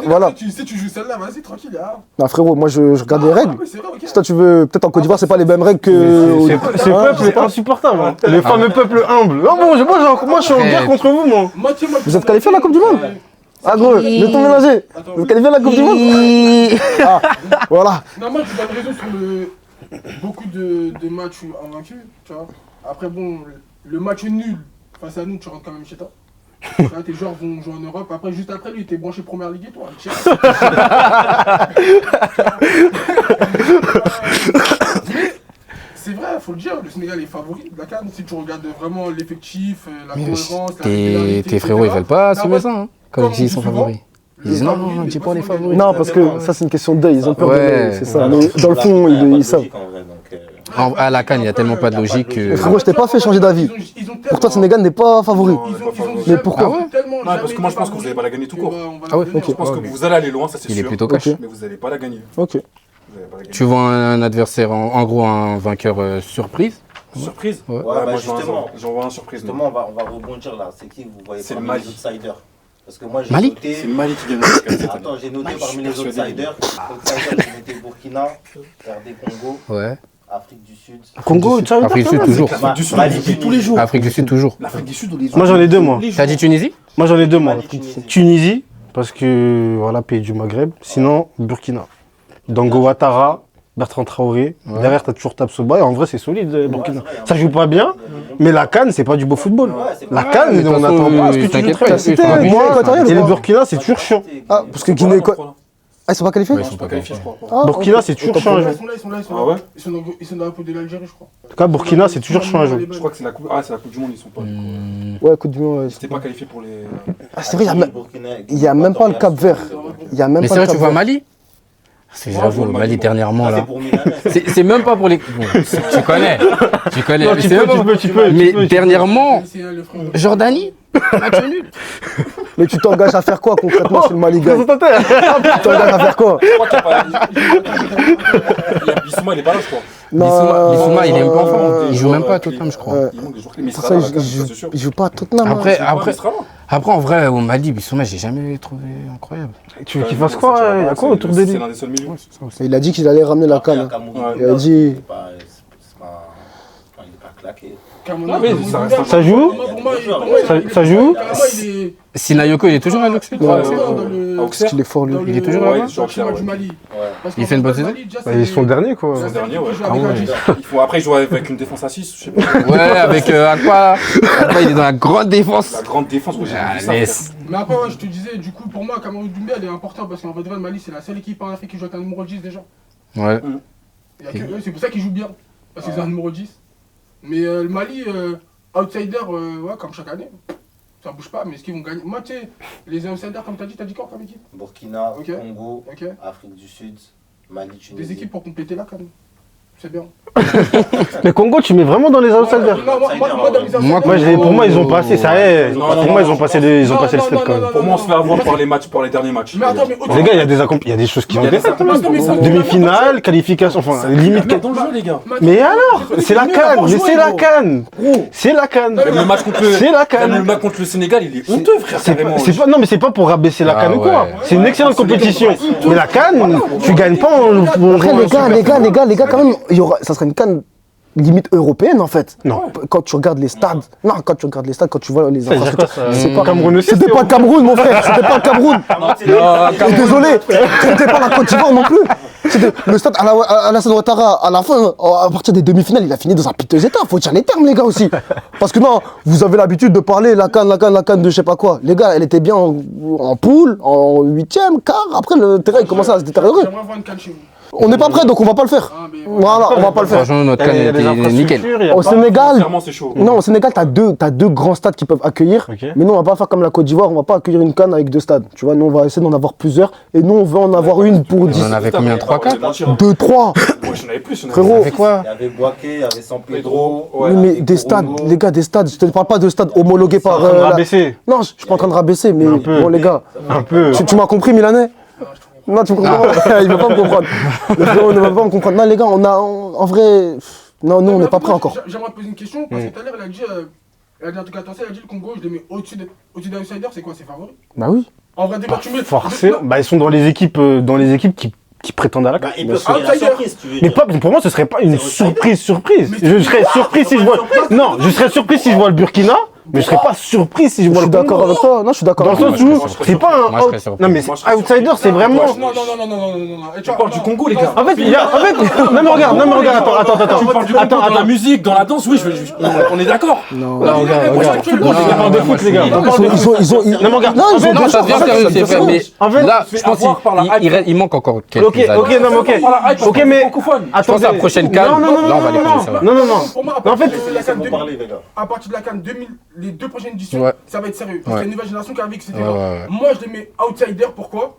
Voilà. Tu sais, tu joues celle-là, vas-y, tranquille. Hein. Non, frérot, moi je regarde les règles. Ah, c'est vrai, ok. Si toi tu veux, peut-être en Côte d'Ivoire, c'est pas les mêmes règles que. Ce peuple est insupportable. Hein. Le fameux peuple humble. Non, bon, moi je suis en guerre contre vous, moi. Vous êtes qualifié à la Coupe du Monde? Ah gros, le ton mélangé. Vous êtes qualifié à la Coupe du Monde? Ah, voilà. Non, moi, tu donnes raison sur beaucoup de matchs invaincus, tu vois. Après, bon, le match nul face à nous, tu rentres quand même chez toi. Là, tes joueurs vont jouer en Europe. Après, juste après, lui, t'es branché Première Ligue et toi. C'est vrai, faut le dire, le Sénégal est favori de la CAN. Si tu regardes vraiment l'effectif, la cohérence, la régularité, Tes frérots, ils veulent pas Non, assumer ça, hein, quand comme ils disent qu'ils sont on dit favoris. Ils disent non, on dit pas les favoris. Non, parce que ça c'est une question de deuil, ils ont peur Ouais. de. C'est ça. Mais dans le fond, ils savent. À la CAN, il y a tellement pas de logique que. Frérot, je t'ai pas fait changer d'avis. Pour toi, Sénégal n'est pas favori. Mais pourquoi? Non, parce que moi je pense que vous n'allez pas la gagner tout court. Ah ouais, ok. Je pense que vous allez aller loin, ça c'est sûr. Il est plutôt cash. Ok. Mais vous n'allez pas la gagner. Ok. Vous allez pas la gagner. Tu vois un adversaire, en gros un vainqueur surprise. Surprise. Ouais. Ouais, bah moi justement, j'en vois un surprise. justement on va rebondir là. C'est qui vous voyez C'est parmi le Mali. les outsiders? Parce que moi j'ai Mali noté. C'est le Mali qui gagne cette année. Attends, j'ai noté Mali, je parmi suis les persuadé. outsiders. Outsiders, j'ai noté Burkina, RD Congo, Ouais. Afrique du Sud. Congo, tu Afrique du Sud, toujours. L'Afrique du Sud, Mali, on dit tous les jours. Afrique du Sud, toujours. L'Afrique du Sud, on les Moi j'en ai deux, moi. T'as dit Tunisie? Moi j'en ai deux, moi. Mali, Tunisie. Tunisie, parce que voilà, pays du Maghreb. Sinon, Burkina. Dango Ouattara, Bertrand Traoré. Ouais. Derrière, t'as toujours Tapsoba. Et en vrai, c'est solide, Burkina. Ouais, c'est vrai, Ça joue pas bien, mais la CAN, c'est pas du beau football. Ouais, c'est La pas- CAN, mais de toute on façon, n'attend pas à ce que tu joues t'inquiète très pas, bien. ils sont C'était pas Guinée équatoriale Et ou le pas? Burkina, c'est toujours chiant. Ah, parce que Guinée. Ah, ils sont pas qualifiés? Ouais, ils sont pas qualifiés, je qualifiés. crois. Ah, Burkina, ok. c'est toujours chiant à jouer. Ils sont là. Ah ouais. Ils sont dans la peau de l'Algérie, je crois. En tout cas, Burkina, c'est toujours chiant à jouer. Je crois que c'est la coupe. Ah, c'est la Coupe du Monde, ils sont pas. Ouais, coup du monde. Ils n'étaient pas qualifiés pour les. Ah, c'est vrai, il y a même pas le Cap Vert. Il y a même Mais pas c'est le vrai, tu Cap vois Vert. Mali? J'avoue, le Mali dernièrement Ah, là. c'est pour Milanais. C'est même pas pour les. Bon, tu connais. Tu connais. Non, Mais tu c'est peux, même pas- tu peux. Mais dernièrement, C'est le frère. Jordanie, match nul. Mais tu t'engages à faire quoi concrètement si le Mali gagne? Tu t'engages à faire quoi? Je crois qu'il n'y a pas. Bissouma, il est pas là, je crois. Bissouma, il est même pas en forme. Il joue même pas à Tottenham, je crois. Ouais. Il manque des joueurs clés, mais il C'est sera ça, là, la CAN, ça, c'est sûr. il joue pas à Tottenham. hein. Après, Il sera là. après, en vrai, au Mali, Bissouma, j'ai jamais trouvé incroyable. Tu veux qu'il fasse quoi? Il y a quoi autour de lui? C'est l'un des seuls milieux. Il a dit qu'il allait ramener la Après, canne. Cameroun, Ouais. Il a dit. c'est pas- il est pas claqué. Non, mais ça reste un- Ça joue? Ça joue? Sinayoko, il est toujours à l'Auxerre. Ouais. Parce qu'il est fort lui. Il est toujours Ouais, là-bas il joue Auxerre, ouais. du Mali. Ouais. Il fait une bonne saison? Ils sont derniers, quoi. Ils sont derniers, ouais. Ah ouais. Après, ils jouent avec une défense à 6, je sais pas. Ouais, avec Aqua. Aqua, il est dans la grande défense. La grande défense, ouais, j'ai Ah, vu ça. laisse. Mais après, ouais, je te disais, du coup, pour moi, Cameroun Doumbé, elle est importante parce qu'en vrai, le Mali, c'est la seule équipe en Afrique qui joue avec un numéro 10 déjà. Ouais. Il y a que eux, c'est pour ça qu'ils jouent bien. Parce qu'ils ont un numéro 10. Mais le Mali, outsider, ouais, comme chaque année. Ça bouge pas, mais est-ce qu'ils vont gagner? Moi, tu sais, les outsiders, comme t'as dit quoi comme équipe? Burkina, Ok. Congo, Ok. Afrique du Sud, Mali, Tunisie. Des équipes pour compléter là, quand même. C'est bien. Mais Congo, tu mets vraiment dans les outsiders. Non, moi, dans les outsiders, Pour moi, ils ont passé, ça y est. Non, Pour non, moi, non, ils ont passé le step quand même. Pour moi, on se fait avoir par les matchs, par les derniers matchs. Mais attends, mais Les gars, il y a des choses qui Il ont y a des été accomplissements. demi-finale, qualification, enfin, limite. Dans le jeu, les gars. Mais alors, c'est la canne, mais c'est la canne. C'est la canne. Même le match contre le, C'est la même le canne. match contre le Sénégal, il est honteux, frère, carrément. Non, mais c'est pas pour rabaisser la Ah canne ou quoi. ouais. C'est une excellente compétition. Mais la canne, tu gagnes pas en. Après les gars, quand même, ça serait une canne limite européenne en fait. Non. Quand tu regardes les stades, quand tu vois les Ça veut dire quoi, infrastructures, ça c'est pas Cameroun aussi, C'était c'est pas le Cameroun mon frère, c'était pas le Cameroun. Et désolé, c'était pas la Côte d'Ivoire non plus. C'était le stade Alassane Ouattara à la fin, à partir des demi-finales, il a fini dans un piteux état. Faut dire les termes les gars aussi. Parce que non, vous avez l'habitude de parler la canne de je sais pas quoi. Les gars, elle était bien en poule, en huitième, quart. Après le terrain il commençait à se détériorer. J'aimerais voir une canne chez vous. On n'est pas prêt, donc on va pas le faire. Ah, mais Voilà, on va pas le faire. Franchement, notre Il y a canne des était nickel. infrastructures, il y a Au pas- Sénégal, Sincèrement, c'est chaud. non, au Sénégal, t'as deux grands stades qui peuvent accueillir. Ok. Mais nous, on va pas faire comme la Côte d'Ivoire, on va pas accueillir une canne avec 2 stades. Tu vois, nous, on va essayer d'en avoir plusieurs. Et nous, on veut en avoir une pour 10. On en avait combien 3, 4 2, 3. Ouais, j'en avais plus. Frérot. Avec quoi Il y avait Boaké, il y avait San Pedro. Oui, mais des stades, les gars, des stades. Je te parle pas de stades homologués par. Rabaissé. Non, je suis pas en train de rabaisser, mais Un peu. bon, les gars. Un peu. Tu m'as compris, Milanais? Non, tu me comprends pas. Il veut pas me comprendre. Le frérot ne va pas me comprendre. Non, les gars, en vrai. Non, nous, on n'est pas prêts encore. J'aimerais poser une question, parce que tout à l'heure, elle a dit un truc intéressant, elle a dit le Congo, je les mets au-dessus d'un outsider, c'est quoi, c'est favori? Bah oui. En vrai, débat, tu mets. Forcément. Bah, ils sont dans les équipes qui prétendent à la Bah, CAN. ils bien peuvent sûr. faire la surprise, tu veux Mais dire. pas, pour moi, ce serait pas une C'est surprise. Mais Je serais surpris si je vois. Non, je serais surpris si je vois le Burkina, mais je serais pas surpris si je Je vois suis le Congo. d'accord avec toi. Non, je suis d'accord Dans le avec sens toi. où moi, je serais c'est pas surpris. Moi, je serais un. surpris. Non, mais Moi, je serais outsider, surpris. c'est vraiment. Non. Tu parles du Congo, les gars. En fait, il y a. Non, mais regarde, attends. Tu parles du Congo dans la musique, dans la danse, oui, on est d'accord. Non, Non, regarde. Non, On parle de foot, les gars. On parle de foot. ils ont. Non, mais regarde. Non, ils ont Non, ça devient sérieux, c'est vrai, mais En fait, là, je pense qu'il manque encore quelques Ok, années. non, mais ok. Ok, mais. Je pense à la prochaine CAN, là, on va les prendre, ça va. Non. Pour moi, En fait, Laissez-moi parler, les gars. à partir de la CAN 2000, les 2 prochaines éditions, Ouais. ça va être sérieux. Parce Ouais. qu'il y a une nouvelle génération qui arrive, etc. Ouais. Moi, je les mets outsider, pourquoi?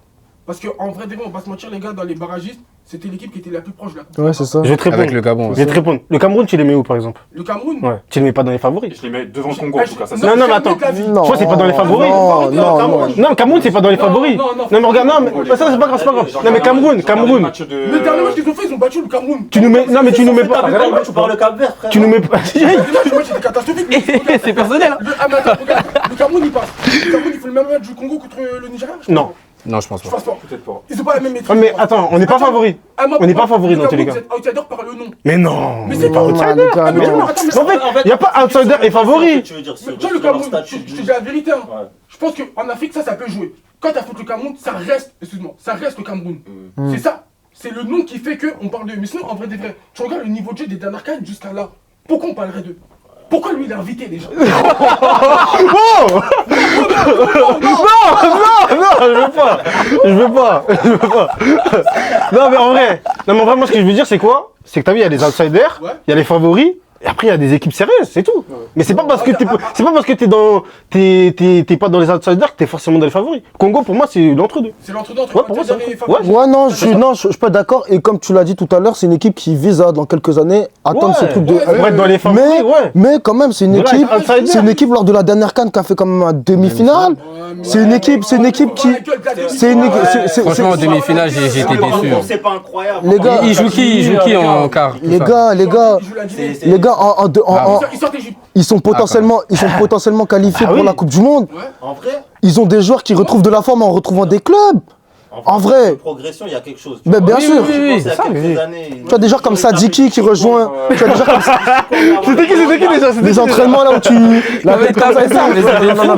Parce qu'en vrai, on va pas se mentir, les gars, dans les barragistes, c'était l'équipe qui était la plus proche de la coupe. Ouais, c'est ça. je vais te répondre. Avec le Gabon. Je vais te répondre. Le Cameroun, tu les mets où, par exemple? Le Cameroun. Ouais. Tu les mets pas dans les favoris. Je les mets devant le Congo, en tout cas. Ça, c'est- Non, mais attends. Non. Toi, c'est pas dans les favoris. Non, non. Non, le Cameroun, c'est pas dans les Non, favoris. non, non. Non, mais regarde, non, mais ça, c'est pas grave, c'est pas grave. Non, mais Cameroun. Le dernier match qu'ils ont fait, ils ont battu le Cameroun. Tu nous mets. Non, mais tu nous mets pas. Tu parles le Cap-Vert, frère. Tu nous mets pas. Le match était catastrophique. C'est personnel. Mais attends, regarde, le Cameroun il passe. Le Cameroun il fait le même match du Congo contre le Nigeria. Je Non. Non, je pense pense pas. pas. Peut-être pas. Ils ont pas la même maîtrise. Ouais, mais attends, on n'est pas favoris. On n'est pas favoris dans tous les cas. Vous êtes outsider par le nom. Mais non. Mais c'est pas Non, outsider. les gars, Ah, mais non. non, attends, mais En fait, il n'y a pas outsider et favori. Tu veux dire, tu vois le Cameroun, je te dis la vérité. Hein. Ouais. Je pense qu'en Afrique, ça peut jouer. Quand t'as fait le Cameroun, ça reste, excuse-moi, ça reste le Cameroun. C'est ça. C'est le nom qui fait qu'on parle d'eux. Mais sinon, en vrai, des vrais, tu regardes le niveau de jeu des dernières cannes jusqu'à là. Pourquoi on parlerait d'eux? Pourquoi lui il est invité déjà? Je veux pas. Non, mais en vrai, moi, ce que je veux dire, c'est quoi? C'est que t'as vu, il y a des outsiders, il y a les favoris, et après, il y a des équipes sérieuses, c'est tout. Mais c'est pas parce que t'es pas dans les outsiders que t'es forcément dans les favoris. Congo, pour moi, c'est l'entre-deux. C'est l'entre-deux entre Ouais, pour moi, outsider c'est et favori. Ouais, non, je suis pas d'accord. Et comme tu l'as dit tout à l'heure, c'est une équipe qui vise à, dans quelques années, atteindre ce truc de. Pour être dans les favoris, ouais. Mais quand même, c'est une Voilà, équipe. être outsider. C'est une équipe lors de la dernière CAN qui a fait quand même une demi-finale. C'est une équipe qui. C'est une équipe. Franchement, en demi-finale, j'ai été déçu. C'est pas incroyable. Les gars, Il joue qui en quart? Les gars, Ils sortent d'Égypte. ils sont potentiellement qualifiés Ah pour oui. la Coupe du Monde. En vrai, Ils ont des joueurs qui retrouvent de la forme en retrouvant des clubs. En vrai. de progression, il y a quelque chose. Mais bien sûr. Je pense oui, il y a quelques années. Tu as des joueurs comme Sadiki qui rejoint. Tu as des joueurs comme ça. C'était qui déjà? Les entraînements là où tu. La tête comme ça et ça. Non, non,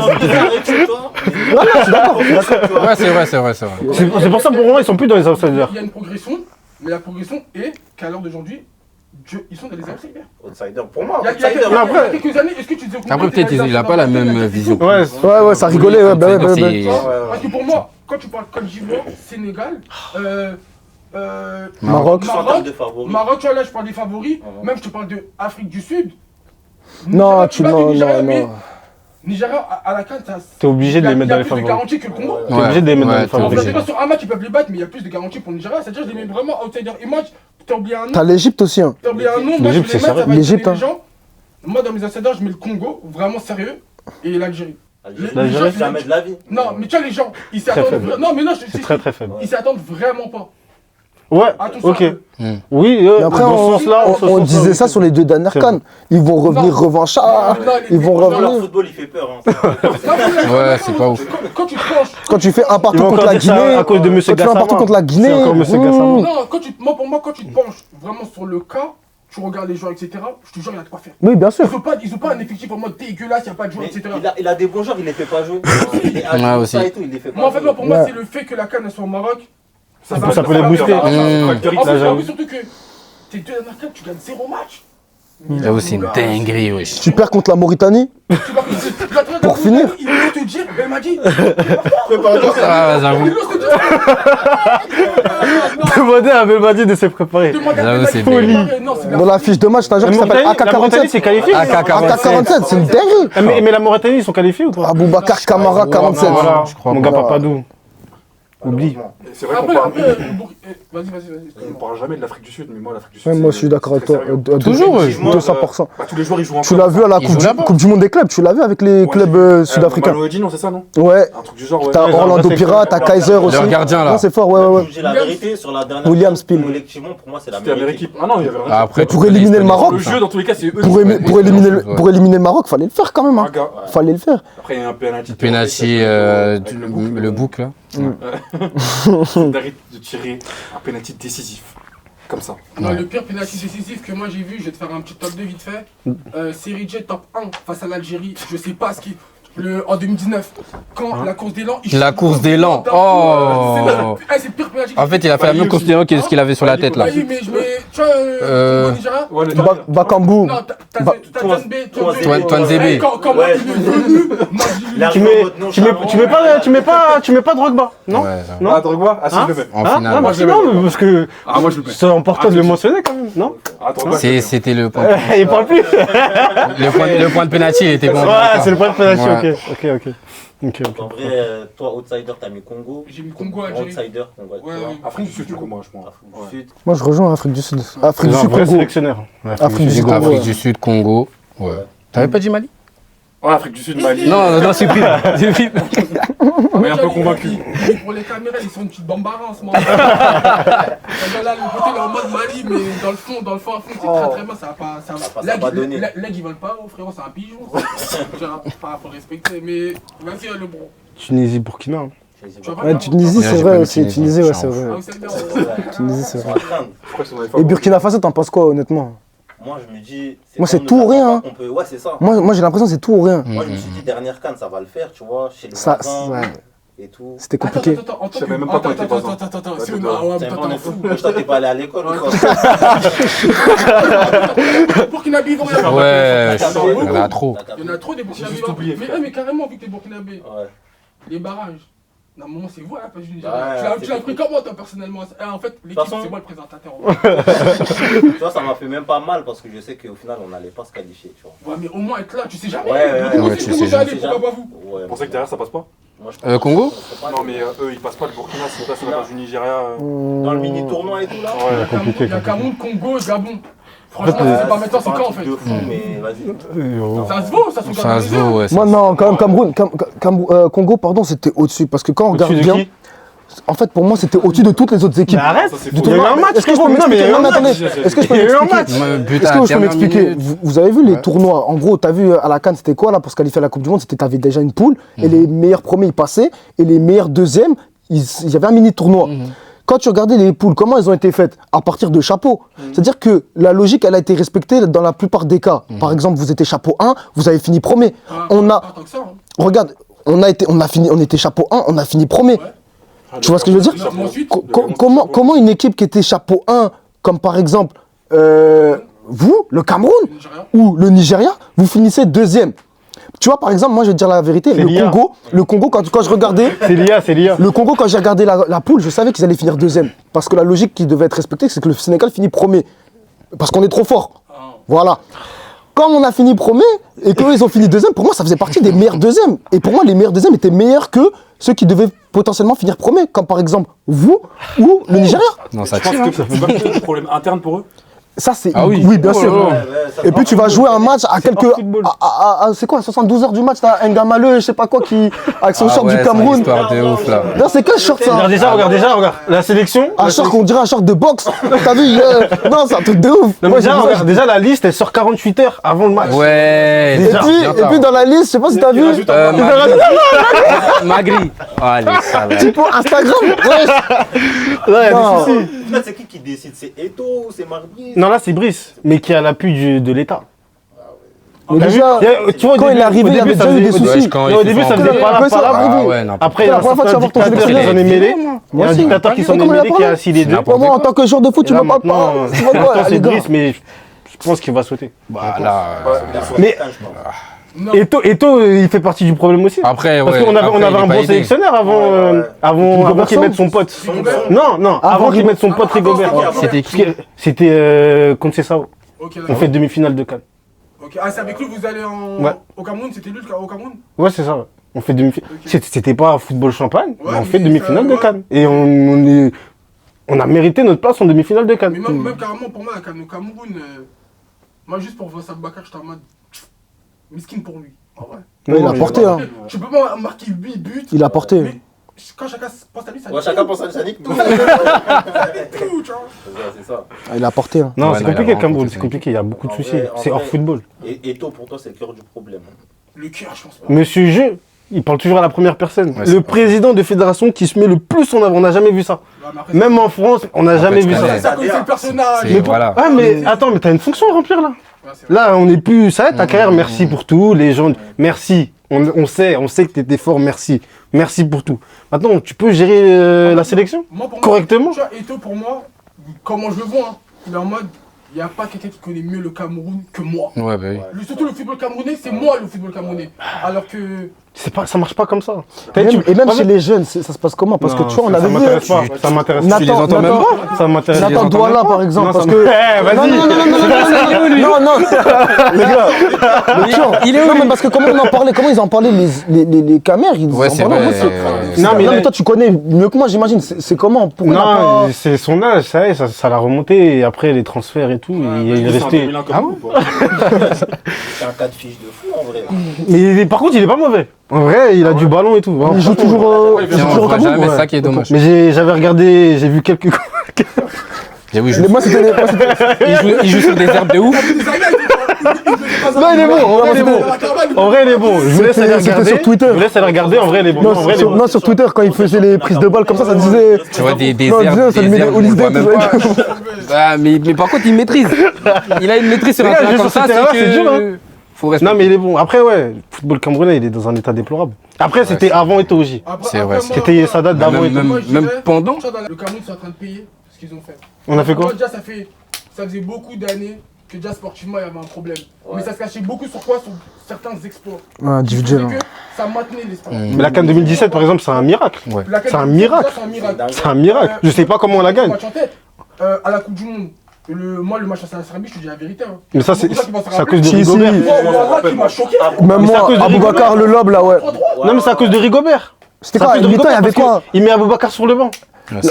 je suis d'accord. Ouais, c'est vrai. C'est pour ça, pour moi, ils sont plus dans les outsiders. Il y a une progression, mais la progression est qu'à l'heure d'aujourd'hui, ils sont dans les outsiders. Outsider, pour moi. Il y a Outsider. quelques années, est-ce que tu disais Après, peut-être il a pas la même vision. Ouais, Ouais, ça rigolait. Ouais, bah, C'est- Parce que pour moi, quand tu parles Côte d'Ivoire, Sénégal, Maroc. En termes de favoris. Maroc, tu vois, là je parle des favoris, même je te parle de Afrique du Sud. Non, Nigeria, mais non. Nigeria à la CAN, T'es obligé de les mettre dans les Il y a plus de favoris. garanties que le Congo. T'es obligé de les mettre dans les t'es favoris. obligé. Sur un match, ils peuvent les battre, mais il y a plus de garanties pour le Nigeria. C'est-à-dire, je les mets vraiment outsider. Et moi, t'as oublié un nom. T'as l'Égypte aussi. Hein. T'as oublié un nom. Moi, je L'Égypte, vais les c'est mettre, ça va L'Égypte, être les hein. gens. Moi, dans mes outsiders, je mets le Congo, vraiment sérieux, et l'Algérie. L'Algérie, jamais de la vie. Non, mais tu vois, les gens, ils s'y Très attendent. faible. Non, mais non, C'est très très faible. ils s'y attendent vraiment pas. Ouais, Attention. ok. Oui, Mais après, dans ce sens-là, on disait ça sur les deux dernières C'est cannes. Ils vont revenir Non. revanchards. Non, Ils vont Leur revenir. football, il fait peur. Ouais, c'est pas ouf. Quand tu te penches. Quand tu fais un Ils partout vont contre encore la dire ça Guinée. à cause de Monsieur Quand tu fais un partout Gassama. contre la Guinée. C'est encore Monsieur Gassama. Non, pour moi, quand tu te penches vraiment sur le cas, tu regardes les joueurs, etc., je te jure, il y a de quoi faire. Oui, bien sûr. Ils ont pas un effectif en mode dégueulasse, il n'y a pas de joueurs, etc. Il a des bons joueurs, il les fait pas jouer. Il est Ouais, aussi. ça et tout, il les fait pas Moi, en fait, jouer. pour moi, Ouais. c'est le fait que la canne soit au Maroc. Ça peut les booster. En Mmh. plus, Là, j'avoue. surtout que tes deux dernières cannes, tu gagnes 0 match. J'avoue, c'est une dinguerie, wesh. Tu perds contre la Mauritanie. Pour finir. Il veut te dire, elle m'a dit. Ah, j'avoue. Demandez à Belmadi de se préparer. J'avoue, c'est folie. Dans la fiche de match, t'as un joueur qui s'appelle La Mauritanie, c'est AK-47. qualifié. AK-47, c'est une dinguerie. Mais la Mauritanie, ils sont qualifiés ou pas? Aboubacar Kamara, 47. Voilà, mon gars pas. Papadou. Oublie. C'est vrai qu'on Après, parle. vas-y. On parle jamais de l'Afrique du Sud, mais moi, l'Afrique du Sud. Ouais, moi, je suis d'accord avec toi. Toujours, ouais. 200%. Tous les joueurs, ils jouent en Tu l'as vu à la Ils jouent là-bas. Coupe du Monde des clubs, tu l'as vu avec les clubs sud-africains. Maloedi, non, c'est ça, non? Ouais. Un truc du genre, ouais. T'as Orlando c'est Pirates, t'as Kaiser aussi. Leur gardien, là. Non, c'est fort, ouais. Je dis la vérité sur la dernière. William Spill. Collectivement, pour moi, c'est la C'était la meilleure meilleure équipe. équipe. Ah non, il y avait rien. Après, Pour éliminer le Maroc. Le jeu, dans tous les cas, c'est eux. Pour éliminer le Maroc, fallait le faire quand même. Un Hein. gars. Fallait le faire. Après, il y a un penalty. Penalty, Avec le bouc. le bouc, là. D'arrêter de tirer un penalty décisif. Comme ça. Non, Ouais. le pire pénalty décisif que moi j'ai vu, je vais te faire un petit top 2 vite fait. Série J top 1 face à l'Algérie, je sais pas ce qui. En 2019, quand la course d'élan. La course d'élan. Oh. C'est le pire pénalty. En fait, il a fait la même course d'élan que ce qu'il avait sur la tête, là. Oui, mais je mets. Tu vois, Nigeria. Ouais, le Bakambu. Non, t'as Twanzebe. Quand moi, il est venu, moi Tu mets pas Drogba, non? Ouais, ça. Non. Ah, Drogba? Ah, si, je le mets. En Ah, finale. moi je non, parce que Ah, moi, je le mets. c'est important de le mentionner quand même, non? Ah, Drogba. je le mets. C'était le point. Il parle plus. Le point de penalty, il était bon. Ouais, c'est le point de penalty, Ouais. ok. En vrai, toi, outsider, t'as mis Congo. J'ai mis Congo, Algérie. Outsider, Congo. Ouais, ouais. Afrique du Sud, du coup, moi, je pense. Afrique du Sud. Moi, je rejoins Afrique du Sud. Afrique du C'est un Sud, vrai Congo. sélectionneur. Afrique du Sud, Congo. Afrique du Sud, Congo. Ouais. T'avais pas dit Mali? Ouais, Afrique du Sud, Mali. Non, c'est pris. On est un peu convaincu. Pour les caméras, ils sont une petite bambara en ce moment. Là, le côté, il est en mode Mali, mais dans le fond, à fond, c'est très bien. Ça va pas. Ça va pas donner. Là, ils veulent pas, frérot, c'est un pigeon. Faut respecter, mais vas-y, le bro. Tunisie, Burkina. Hein. Ouais, Tunisie, c'est vrai aussi. Tunisie, ouais, c'est vrai. Ah, vous savez, Tunisie, c'est vrai. Je crois que c'est dans les Et Burkina Faso, t'en penses quoi, honnêtement? Moi, je me dis. Moi, c'est comme tout ou ne rien, pas hein. qu'on peut- Ouais, c'est ça. Moi, j'ai l'impression que c'est tout ou rien. Moi, je me suis dit, dernière canne, ça va le faire, tu vois, chez les Ça, voisins ouais. et tout. C'était compliqué. Attends, Je savais même pas qu'on était voisins. attends, Ouais, c'est toi, ah ouais, C'est mais un toi, peu t'en fous. fou. Toi, t'es pas allé à l'école ou quoi? Burkinabé, Ouais, il y en a trop. Il y en a trop des Burkinabés. juste oublié, frère. Mais carrément, vu que t'es Burkinabé, Ouais. les barrages. Non, moment, c'est vous à la page du Ouais, Nigeria. Tu l'as c'est pris comment, toi, personnellement? En fait, l'équipe, façon- c'est moi le présentateur. Tu vois, ça m'a fait même pas mal parce que je sais qu'au final, on n'allait pas se qualifier, tu vois. Ouais, mais au moins être là, tu sais jamais. Ouais, tu sais jamais. jamais. Pourquoi pas vous? Ouais, Vous pensez que derrière, ça passe pas? moi, je pense Congo que c'est pas Non, mais eux, ils passent pas le Burkina, c'est ça, c'est la page du Nigeria. dans le mini tournoi et tout là. Ouais. compliqué, Il y a Cameroun, Congo et Gabon. Franchement, En fait, c'est pas maintenant, c'est pas un quand en truc fait? de fou, mais vas-y. Ça se vaut, ça se regarde. Ça se vaut, ouais. Moi, non, quand même, Congo, pardon, c'était au-dessus. Parce que quand on regarde Au-dessus de bien, qui? en fait, pour moi, c'était au-dessus de toutes les autres équipes. Mais arrête, Ça, c'est il faux. y a eu un match, Est-ce que je peux non, mais il y a m'expliquer? eu un Non, mais match. attendez, est-ce que je peux Il y a eu un m'expliquer? match. Est-ce que je peux m'expliquer? Vous avez vu les tournois? En gros, t'as vu à la CAN, c'était quoi là pour se qualifier à la Coupe du Monde? C'était t'avais déjà une poule et les meilleurs premiers ils passaient et les meilleurs deuxièmes, il y avait un mini tournoi. Quand tu regardais les poules, comment elles ont été faites? À partir de chapeaux. C'est-à-dire que la logique, elle a été respectée dans la plupart des cas. Par exemple, vous étiez chapeau 1, vous avez fini premier. On a, Pas tant que ça, hein. regarde, on était chapeau 1, on a fini premier. Tu vois ce que je veux dire? Mais ensuite, Comment une équipe qui était chapeau 1, comme par exemple vous, le Cameroun, le Nigeria. ou le Nigeria, vous finissez deuxième? Tu vois, par exemple, moi je vais te dire la vérité, C'est l'IA. le Congo, quand je regardais, C'est l'IA. le Congo, quand j'ai regardé la poule, je savais qu'ils allaient finir deuxième. Parce que la logique qui devait être respectée, c'est que le Sénégal finit premier. Parce qu'on est trop fort. Voilà. Quand on a fini premier et qu'eux ils ont fini deuxième, pour moi ça faisait partie des meilleurs deuxièmes. Et pour moi les meilleurs deuxièmes étaient meilleurs que ceux qui devaient potentiellement finir premier, comme par exemple vous ou le Nigeria. Non, ça Je pense tire. que c'est pas un problème interne pour eux. Ça c'est Ah oui. bien Oh sûr. là là. Et puis tu vas jouer un match à quelques. hors football. C'est quoi, 72 heures du match, t'as Ngamaleu, je sais pas quoi, qui. Avec son short du Cameroun. Histoire de ouf là. Non, c'est quel short ça? Regarde déjà. La sélection. Un short qu'on dirait un short de boxe. T'as vu? Non, c'est un truc de ouf. Non, Moi, mais j'ai vu ça, regarde, déjà la liste, elle sort 48 heures avant le match. Ouais. Et puis dans la liste, je sais pas si t'as vu. Magri. Allez, ça va. Typo Instagram. Ouais. Ouais, Non. mais si. Là, c'est qui décide? C'est Eto ou c'est Marbriz? Non, là c'est Brice, mais qui a l'appui de l'État. Mais T'as vu déjà, Tu vois, au quand début- il est arrivé, au il y début, avait ça déjà eu faisait- des soucis. Quand Non, au début, ça faisait pas Ouais, ça- la Ah ouais, non. Après, il y C'est a la un première fois que tu vas certain voir ton dictateur qui sélectionneur. s'en est mêlé. Il y a Moi un aussi. dictateur qui s'en est Comment il a mêlé qui a parlé assis les deux. N'importe Moi, en quoi. tant que joueur de foot, tu Et là, peux pas. maintenant, C'est pas quoi, pourtant, c'est les gars. Brice, mais je je pense qu'il va sauter. Bah là. Mais Non. Eto'o, il fait partie du problème aussi. Après, Parce ouais. qu'on avait, après, on avait il est un pas bon aidé. sélectionneur avant qu'il mette son pote. Rigobert. Non, avant qu'il mette son pote Rigobert. C'était Parce qui? que C'était Conceição. Ok, On d'accord. fait demi-finale de CAN. Ok. Ah, c'est avec lui que vous allez Ouais. au Cameroun? C'était lui au Cameroun? Ouais, c'est ça. Ouais. On fait demi-finale. Ok. C'était pas football champagne, mais on mais fait demi-finale ça, de ouais. CAN. Et on a mérité notre place en demi-finale de CAN. Mais même carrément pour moi, au Cameroun, moi juste pour voir Bakar, j'étais en mode miskin pour lui. En vrai. Ouais, il a porté, hein. Tu peux pas marquer 8 buts. Il a porté. Mais quand chacun pense à lui, ça Ouais, chacun pense à Sanic. tout, tu vois. C'est ça. Ah, il a porté, hein. Non, Ouais, c'est non, il a compliqué le vraiment Cameroun, porté c'est compliqué, il y a beaucoup de En soucis. vrai, en C'est hors vrai. football. Et toi, pour toi, c'est le cœur du problème. Le cœur, je pense pas. Monsieur Jeu, il parle toujours à la première personne. Ouais, c'est Le pas président de fédération qui se met le plus en avant, on n'a jamais vu ça. Ouais, mais après, Même en France, on n'a Après, jamais tu vu connais. ça. ça connaissait le personnage. C'est- voilà. Ah mais attends, mais t'as une fonction à remplir là. Ouais, c'est vrai. Là, on n'est plus. Ça y est, ta carrière, merci pour tout. Les gens, merci. On sait que t'étais fort, merci. Merci pour tout. Maintenant, tu peux gérer la sélection Moi, pour moi, correctement. tu vois, Eto'o, pour moi, comment je le vois, hein, il est en mode, il n'y a pas quelqu'un qui connaît mieux le Cameroun que moi. Ouais, bah oui. Surtout le football camerounais, c'est moi le football camerounais. Alors que. Ça marche pas comme ça. Et même chez les jeunes, ça se passe comment? Parce que tu vois, on ça avait vu. m'intéresse pas. Ça m'intéresse pas. Tu les entends même pas? Ça m'intéresse pas. Nathan Douala, par exemple, Non, parce ça que. Eh, vas-y. Non, les gars. Il est où? Non, mais parce que comment ils en parlaient, les camères, ils Ouais, en c'est parlaient en vrai. mode, Non, mais Non, là- mais toi, tu connais mieux que moi, j'imagine. C'est comment? Pourquoi il n'a Non, pas. c'est son âge, ça y est, ça l'a remonté. Et après, les transferts et tout, il est resté. Ah ouais. C'est un cas de fiche de fou en vrai. Mais par contre, il est pas mauvais. En vrai, il a du ballon et tout. Il joue toujours au Et on Cameroun, voit jamais ouais. ça qui est dommage. Mais j'avais regardé, j'ai vu quelques. J'avoue, il joue- Moi, c'était. il joue sur des herbes de ouf. Non, il est bon, en vrai, il est bon. En vrai, il est bon. Je vous laisse aller C'était regarder. sur Twitter. Je vous laisse aller regarder. En vrai, il est bon. Non, en vrai, il est bon. Non, sur Twitter, quand il faisait les prises de balles comme ça disait. Tu vois des Non, herbes, ça lui met des des herbes, on le voit Holiday, même tout pas. Ah, mais par contre, il maîtrise. Il a une maîtrise sur un Les gars, terrain juste comme sur ça, ce terrain, c'est c'est dur, que... Faut respecter. Non, mais il est bon. Après, ouais, le football camerounais, il est dans un état déplorable. Après, c'était avant Eto'o aussi. C'est vrai, Ça date d'avant Même- Eto'o. même pendant. Le Cameroun, c'est en train de payer ce qu'ils ont fait. On a fait quoi Moi, déjà, ça faisait beaucoup d'années que déjà sportivement, il y avait un problème. Mais ça se cachait beaucoup sur quoi? Sur certains exploits. Ouais, individuel. Qui faisaient que ça maintenait l'espoir. Mais la CAN 2017, par exemple, c'est un miracle. Ouais. La C'est un qualité, miracle. déjà, C'est un miracle. C'est un miracle. Je sais pas comment on la gagne. Match en tête. À la Coupe du Monde, moi, le match à la Serbie, je te dis la vérité. Hein. Mais ça, c'est Beaucoup de gens qui vont se à cause de rappeler. Si, Rigobert. si. Moi, Ouattara qui m'a choqué. Même Mais c'est à moi, cause de Aboubacar, le lob, là, ouais. 3-3. Non, mais c'est à cause de Rigobert. C'était C'est à quoi? cause de La mi-temps, il y Rigobert avait parce quoi? que Il met Aboubacar sur le banc.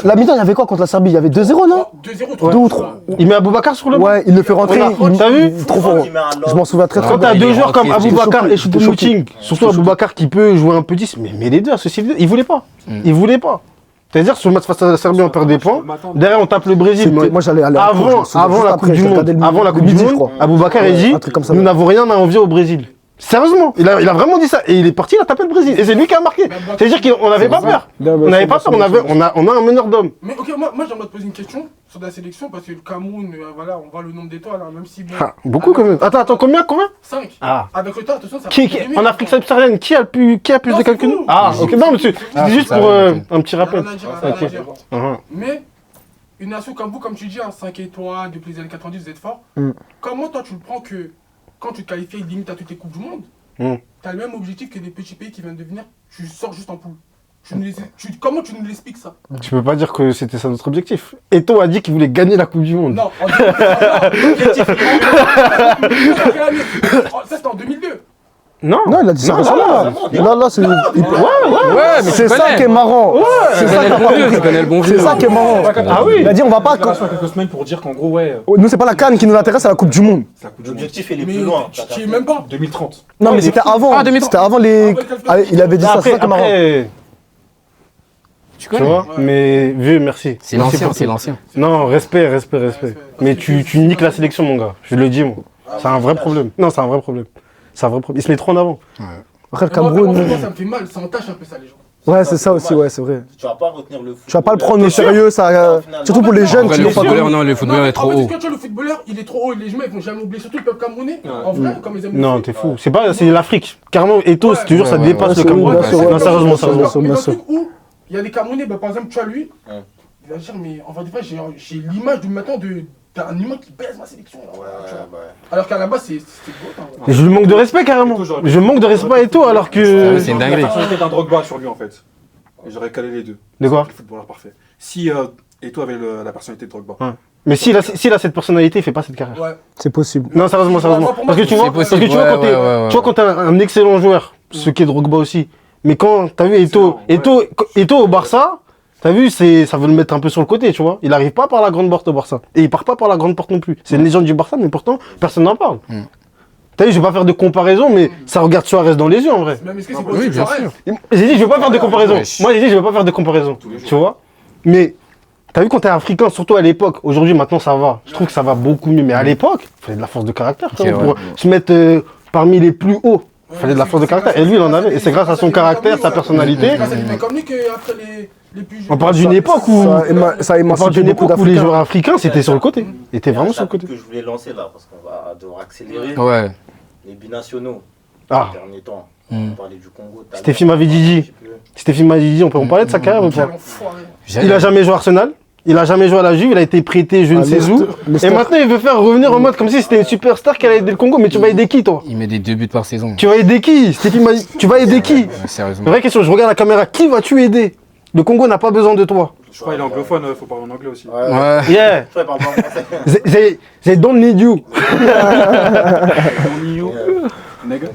La mi-temps, il y avait quoi contre la Serbie? Il y avait 2-0, non? 2-0, 2 ou 3. Il met Aboubacar sur le banc. Ouais, il le fait rentrer. T'as vu il est trop fort. Je m'en souviens très très Quand bien. t'as il est deux joueurs rentré, comme j'étais Aboubacar choqué, et j'étais Choupo-Moting, surtout Aboubacar qui peut jouer un peu 10, mais les deux associés, il voulait pas. Il voulait pas. C'est-à-dire sur le match face à la Serbie, on perd des points. Derrière, on tape le Brésil. Moi, j'allais aller Avant la Coupe du Monde, Aboubacar a dit, un truc comme ça. nous n'avons rien à envier au Brésil. Sérieusement, il a vraiment dit ça. Et il est parti, il a tapé le Brésil. Et c'est lui qui a marqué. C'est-à-dire qu'on n'avait pas peur. On n'avait pas peur, on a un meneur d'hommes. Mais ok, moi j'aimerais te poser une question sur la sélection parce que le Cameroun, voilà, on voit le nombre d'étoiles, hein, même si bon. Ah, beaucoup quand même. Attends, combien 5. Ah. Avec le temps, attention, ça En Afrique subsaharienne, qui a plus Non, de calculs? c'est vous. Ah, ok, non, monsieur, Ah, c'est juste ça, pour ouais, un petit rappel. Ok. Uh-huh. Mais une nation comme vous, comme tu dis, 5 étoiles depuis les années 90, vous êtes fort. Comment toi tu le prends que quand tu te qualifies limite à toutes les Coupes du Monde, t'as le même objectif que des petits pays qui viennent de venir, tu sors juste en poule. Comment tu nous l'expliques ça? Tu peux pas dire que c'était ça notre objectif. Eto'o a dit qu'il voulait gagner la Coupe du Monde. Non, en 2002. Ça c'était en 2002. Non, Non, il a dit ça récemment. Là, c'est. Ouais, mais C'est tu ça connais. qui est marrant. Tu connais le bon vieux, tu connais le bon vieux. C'est ça qui est marrant. Ah oui. Il a dit on va pas. quelques semaines pour dire qu'en gros, ouais, Nous, c'est pas la CAN qui nous intéresse, c'est la Coupe du Monde. c'est la Coupe du Monde. L'objectif, il est Mais plus loin. tu es même pas. 2030. Non, mais c'était avant. Ah, 2003. C'était avant les. Ah, il avait dit ça, c'est ça qui est marrant. Tu Tu connais. vois, mais vieux, merci. C'est Merci l'ancien, pour c'est tout. l'ancien. Non, respect. Mais tu niques la sélection, mon gars. Je le dis, moi. C'est un vrai problème. Non, c'est un vrai problème. Il se met trop en avant. Après, le Moi, Cameroun. ça me fait mal, ça entache un peu ça les gens. Ouais, c'est ça aussi, ouais, c'est vrai. Tu vas pas retenir le foot. Tu vas pas le prendre au sérieux, ça. Surtout pour les jeunes Après, qui le l'ont pas footballeur, connu. non, le footballeur est trop En fait, haut. tu vois, le footballeur, il est trop haut. Les gens, ils vont jamais oublier, surtout le peuple camerounais. En vrai, comme ils aiment le Non, foot. t'es fou. C'est l'Afrique. Carrément, Eto'o, si tu jures, ça Ouais, dépasse ouais, le Cameroun. bien sûr, ouais. Non, sérieusement. Bien sûr, Mais bien le sûr. truc où il y a des Camerounais, par exemple, tu vois, lui, il va dire, mais en fait, des fois, j'ai l'image de maintenant t'es un humain qui baise ma sélection. Là, tu vois. ouais. Alors qu'à la base, c'était beau. Hein, Et je lui manque de respect carrément. Je manque de respect à Eto'o alors que. C'est une dinguerie. La personnalité d'un Drogba sur lui en fait. Et j'aurais calé les deux. De quoi? Le footballeur parfait. Si Eto'o avait la personnalité de Drogba. Ouais. Mais s'il a cette personnalité, il fait pas cette carrière. Ouais. C'est possible. Non, sérieusement. Parce que tu vois, quand t'es un excellent joueur, ce qui est Drogba aussi. Mais quand t'as vu Eto'o au Barça, t'as vu, ça veut le mettre un peu sur le côté, tu vois. Il arrive pas par la grande porte au Barça. Et il part pas par la grande porte non plus. C'est une légende du Barça, mais pourtant, personne n'en parle. T'as vu, je vais pas faire de comparaison, mais ça regarde Suarez dans les yeux en vrai. Même est-ce que c'est Oui, bien sûr. J'ai dit, je vais pas faire de comparaison. Ouais. Moi, j'ai dit, je vais pas faire de comparaison. Tu vois. Mais t'as vu, quand t'es africain, surtout à l'époque, aujourd'hui, maintenant, ça va. Je trouve que ça va beaucoup mieux. Mais à l'époque, il fallait de la force de caractère pour se mettre parmi les plus hauts. Il fallait de la force de caractère. Et lui, il en avait. Et c'est grâce à son caractère, sa personnalité. C'est grâce à des mecs comme lui qu'après les plus On parle d'une époque où. Ça a On parle d'une émancipé beaucoup époque où les d'Africains. joueurs africains, c'était sur le côté. Ils étaient vraiment sur le côté. Que je voulais lancer là, parce qu'on va devoir accélérer. Ouais. Les binationaux. Ah. Ces derniers temps. Mm. On parlait du Congo. Stéphie Mavididi. Stéphie Mavididi, on peut en parler de sa carrière ou pas? Il a jamais joué à Arsenal. Il a jamais joué à la Juve, il a été prêté je ne sais où. Et maintenant il veut faire revenir en mode comme si c'était une superstar qui allait aider le Congo. Mais tu vas aider qui toi? Il met des 2 buts par saison. Tu vas aider qui? Tu vas aider qui? Sérieusement. Vraie question, je regarde la caméra, qui vas-tu aider? Le Congo n'a pas besoin de toi. Je crois qu'il est anglophone, faut parler en anglais aussi. Ouais. Yeah, Je parle pas français. they don't need you. Nègre.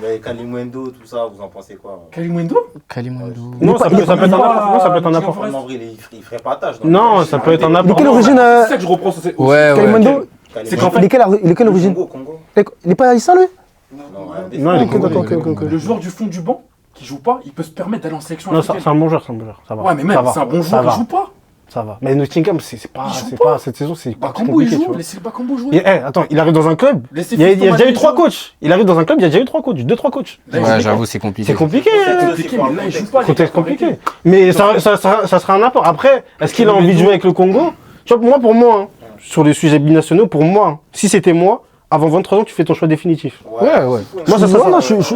Mais Kalimundo, tout ça, vous en pensez quoi? Kalimundo. Kalimundo. Non, ça peut être un apport. Non, ça peut être un apport. En vrai, il ferait pas tâche. Non, ça peut être un apport. Mais quelle origine C'est ça que je reprends. C'est Ouais, ouais. Kalimundo C'est qu'en fait, Il est quelle origine Congo. Il est pas haïtien lui Non, il est Ok. le joueur du fond du banc qui joue pas, il peut se permettre d'aller en sélection Non, africaine. c'est un bon joueur, ça va. Ouais, mais même, Ça va. c'est un bon Ça joueur, va. il joue pas. Ça va. Mais Nottingham, c'est pas cette saison, c'est pas Bakambu, il compliqué, tu joue, vois. laissez le Bakambu jouer. Et, attends, il arrive dans un club. Laissez Il y a Fiston déjà eu Mané 3 jouer. coachs. Il arrive dans un club, il y a déjà eu 3 coachs, 2-3 coachs. Ouais, j'avoue, c'est compliqué. C'est compliqué. C'est compliqué, mais là, il joue pas. Contexte compliqué. Mais ça sera un apport. Après, est-ce qu'il a envie de jouer avec le Congo? Tu vois, pour moi, hein, sur les sujets binationaux, pour moi, hein, si c'était moi, avant 23 ans, tu fais ton choix définitif. Ouais, ouais. Moi, ça serait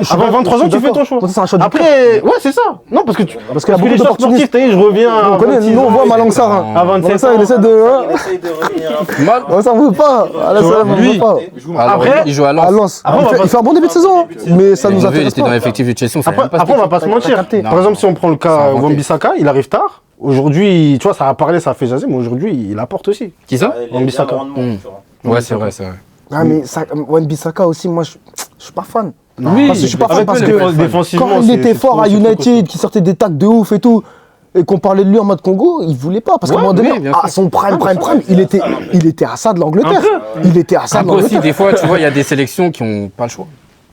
ça. Avant 23 ans, tu fais ton choix. C'est un choix du cœur. Après, ouais, c'est ça. Non, parce que Parce qu'il y a que beaucoup les joueurs d'opportunistes. sportifs, t'as vu, je reviens à On connaît, 26 nous on ans. voit Malang Sarr. À À Malang 27 Sarr, il ans. essaie de. Il essaye de revenir un peu. Malang Sarr veut pas. Malang Sarr vois, veut lui, pas. Il joue Alors, Après, il joue à À Lens. Lens. Après, Il fait un bon début de saison, hein. Mais ça nous Il intéresse était dans pas. l'effectif de Chelsea, on savait même pas. Après, on va pas se mentir. capté. Par exemple, si on prend le C'est cas inventé. Wan-Bissaka, il arrive tard. Aujourd'hui, tu vois, ça a parlé, ça a fait jaser, mais aujourd'hui, il apporte aussi. Qui ça Il est Wan-Bissaka. bien rendement, Mm. tu vois. Ouais, c'est vrai, c'est vrai. Ah, mais Wan-Bissaka aussi, moi je suis pas fan. Oui, Parce que je suis pas fan avec parce le que défensivement, quand il c'est- était c'est fort trop- à c'est trop United, costaud. qui sortait des tacles de ouf et tout, et qu'on parlait de lui en mode Congo, il voulait pas. Parce qu'à un Ouais, moment donné, oui, bien à sûr. son prime, il était à ça de l'Angleterre. Il était à ça de Après aussi, l'Angleterre. des fois, tu vois, il y a des sélections qui n'ont pas le choix.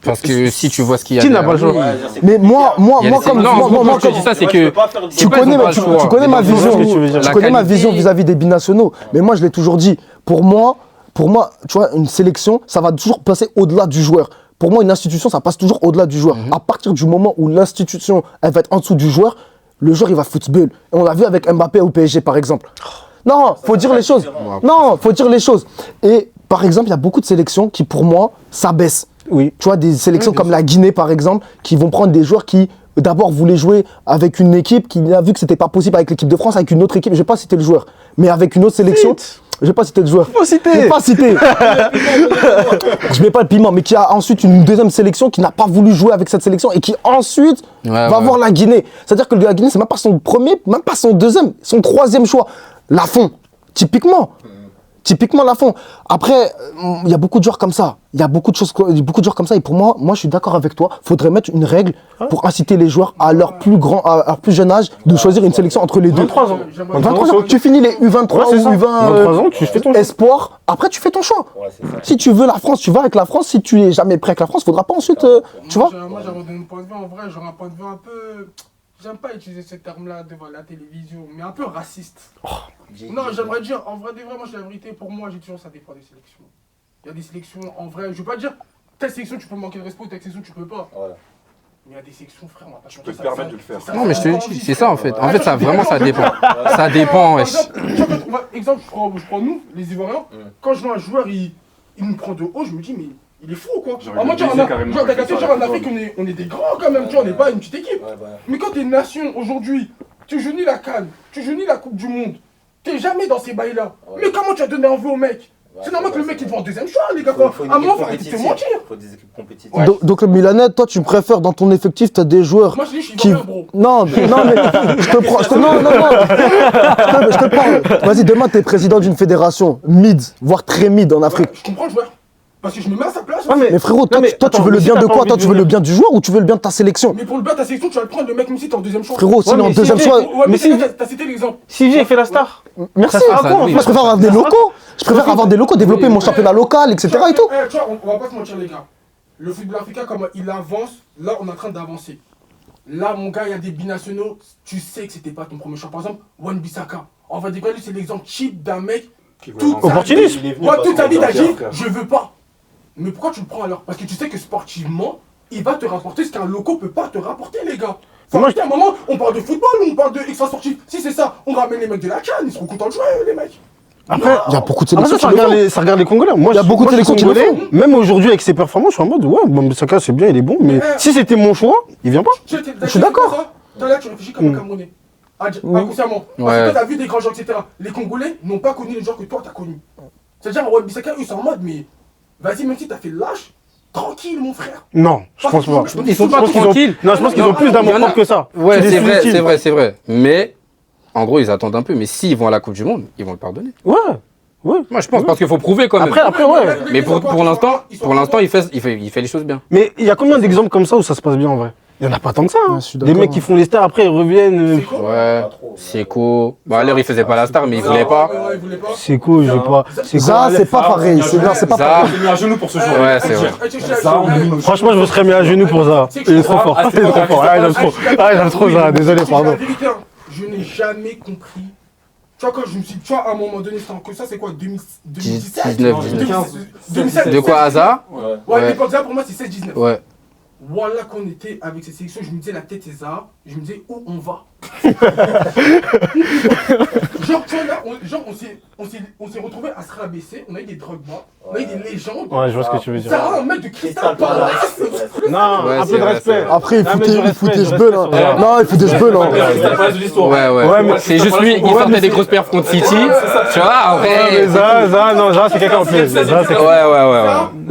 Parce que si tu vois ce qu'il y a. Qui n'a derrière pas le choix? lui, Ouais, c'est Mais moi, il y a des- comme Non, moi, je te comme- dis ça, c'est Moi, que. je peux pas faire le- c'est tu pas qu'ils connais, ont pas le tu choix. connais ma Mais dans vision. le sens où tu veux dire. Tu la connais ma qualité- vision vis-à-vis des binationaux. Mais moi, je l'ai toujours dit. Pour moi, tu vois, une sélection, ça va toujours passer au-delà du joueur. Pour moi, une institution, ça passe toujours au-delà du joueur. À partir du moment où l'institution, elle va être en dessous du joueur, le joueur, il va football. Et on l'a vu avec Mbappé au PSG, par exemple. Non, faut dire les choses. Non, faut dire les choses. Et par exemple, il y a beaucoup de sélections qui, pour moi, s'abaissent. Oui. Tu vois, des sélections comme la Guinée, par exemple, qui vont prendre des joueurs qui, d'abord, voulaient jouer avec une équipe, qui a vu que c'était pas possible avec l'équipe de France, avec une autre équipe, je vais pas citer le joueur, mais avec une autre sélection, je vais pas citer le joueur. Faut citer. Je vais pas citer. Je mets pas le piment, mais qui a ensuite une deuxième sélection qui n'a pas voulu jouer avec cette sélection et qui ensuite va voir la Guinée. C'est-à-dire que la Guinée, c'est même pas son premier, même pas son deuxième, son troisième choix. Lafont, typiquement. Typiquement Lafont. Après, il y a beaucoup de joueurs comme ça. Il y a beaucoup de joueurs comme ça. Et pour moi, je suis d'accord avec toi. Faudrait mettre une règle pour inciter les joueurs à leur plus jeune âge de choisir une sélection entre les deux. 23 ans. 23 ans. Tu finis les U23 Ouais, c'est ou ça. U20 23 ans, tu fais ton choix. espoir. Après, tu fais ton choix. Ouais, c'est ça. Si tu veux la France, tu vas avec la France. Si tu es jamais prêt avec la France, faudra pas ensuite, tu vois. Moi, j'aurais donné mon point de vue. En vrai, j'aurais un point de vue un peu. J'aime pas utiliser ce terme-là devant la télévision, mais un peu raciste. Non, j'aimerais dire, en vrai, moi, je la vérité, pour moi, j'ai toujours ça dépend des sélections. Il y a des sélections, en vrai, je veux pas dire, telle sélection, tu peux manquer de respect, telle sélection, tu peux pas. Ouais. Mais il y a des sélections, frère, on va pas Tu peux te permettre de le faire. Non, mais je te dis, c'est ça en fait. En fait, ça vraiment, ça dépend. Ça dépend, wesh. Exemple, je prends nous, les Ivoiriens, quand je vois un joueur, il nous prend de haut, je me dis, mais il est fou quoi. J'aurais En moi, dû le baiser carrément, t'as je fais capté, ça genre à en la Afrique, football. on est des grands quand même, tu vois, on n'est pas une petite équipe. Ouais. Mais quand t'es une nation aujourd'hui, tu joues ni la CAN, tu joues ni la Coupe du Monde, T'es jamais dans ces bails-là. Ouais. Mais comment tu as donné envie au mec? Ouais, C'est normal que le vrai, mec il c'est te voit en vrai. deuxième choix, les gars. Faut une À un moment, équipe faut arrêter de te compétitive. mentir. Faut des équipes compétitives. Donc le Milanais, toi, tu préfères dans ton effectif, t'as des joueurs Moi je dis, je suis qui. ivoirien, bro. Non, mais je te prends. Non. Je te prends. Vas-y, demain, t'es président d'une fédération mid, voire très mid en Afrique. Ouais, je comprends le joueur. Parce que je me mets à sa place. Ouais, aussi. Mais frérot, toi, Non, mais toi, tu attends, veux le mais si bien t'as de pas quoi? envie Toi, de tu veux le venir- bien du joueur ou tu veux le bien de ta sélection? Mais pour le battre ta sélection, tu vas le prendre, le mec, même si t'es en deuxième choix. Frérot, s'il est Ouais, en mais deuxième si- choix. Ouais, mais Mais si- t'as cité l'exemple. Si j'ai fait la star. Merci. Ça sert à quoi, en oui. fait Moi, je préfère avoir des locaux. Je préfère avoir des locaux, développer mon championnat local, etc. et tout. Tu vois, on va pas se mentir, les gars. Le football africain, comment il avance, là, on est en train d'avancer. Là, mon gars, il y a des binationaux, tu sais que c'était pas ton premier choix. Par exemple, Wan-Bissaka. On va dire que lui, c'est l'exemple cheap d'un mec. Qui Toute veut sa Opportuniste. vie- Ouais, toute sa vie, t'as dit, je veux pas. Mais pourquoi tu le prends alors? Parce que tu sais que sportivement, il va te rapporter ce qu'un loco peut pas te rapporter, les gars. Faut Moi, arrêter un moment, on parle de football ou on parle de extra sportif. Si c'est ça, on ramène les mecs de la CAN, ils seront contents de jouer, les mecs. Après, Il y a beaucoup de après sélections ça, qui le font. ça regarde les Congolais. Moi, Il y a beaucoup de sélections qui le Congolais, font. même aujourd'hui avec ses performances, je suis en mode, ouais, Wan-Bissaka c'est bien, il est bon, mais si c'était mon choix, il vient pas. Je suis d'accord. Toi là, tu réfléchis comme un Camerounais. Inconsciemment. Parce Ouais. que toi, t'as vu des grands joueurs, etc. Les Congolais n'ont pas connu les joueurs que toi, t'as connus. C'est-à-dire, Wan-Bissaka, eux, ils sont en mode, mais vas-y, même si t'as fait le lâche, tranquille, mon frère. Non, je pense pas. Ils sont Je pas pense qu'ils ont- tranquilles. Non, je pense qu'ils ont plus Il y en d'amour a- que ça. Ouais, des c'est vrai, sous-estimes. c'est vrai. Mais, en gros, ils attendent un peu. Mais s'ils vont à la Coupe du Monde, ils vont le pardonner. Ouais, ouais. Moi, je pense, parce qu'il faut prouver quand même. Après, ouais. Mais pour l'instant, il fait les choses bien. Mais il y a combien d'exemples comme ça où ça se passe bien en vrai? Il y en a pas tant que ça. Hein. Ouais, je suis Des d'accord, mecs qui ouais. font les stars, après ils reviennent. C'est quoi? Ouais, Pas trop. Seco. Bon, à l'heure, il faisait pas la star, mais il voulait pas. Ouais, il voulait pas. C'est cool, j'ai pas. C'est Ça, quoi c'est pas pareil. C'est non, c'est pas Ça, pareil. J'ai mis à genoux pour ce joueur. Ouais, c'est vrai. Franchement, je me serais mis à genoux pour ça. Il est trop fort. Ah, Il est trop fort. Ah, j'aime trop. Ah, j'aime trop ça. Désolé, pardon. La vérité, hein, je n'ai jamais compris. Tu vois, quand je me suis. Tu vois, à un moment donné, c'était en que ça, c'est quoi 2017 19, 2017. De quoi, Hazard? Ouais. Ouais, Ouais. l'époque là, pour moi, c'est 16-19. Ouais. Voilà, quand on était avec ces sélections, je me disais la tête c'est ça, je me disais où on va. Genre, tu vois là, on s'est retrouvés à se rabaisser, on a eu des drogues bas, on a eu des légendes. Ouais, je vois ce que tu veux dire. Ça a un mec de Crystal Palace. Non, Ouais, un c'est peu de vrai, respect. Après, il Ah, mais foutait du respect, ce du beul. respect, Hein. Non, il foutait ce beul. Hein. Ouais, mais- c'est juste lui, il sortait des grosses perfs contre City. Tu vois, Ouais, mais après. ça, c'est quelqu'un en plus. Ouais.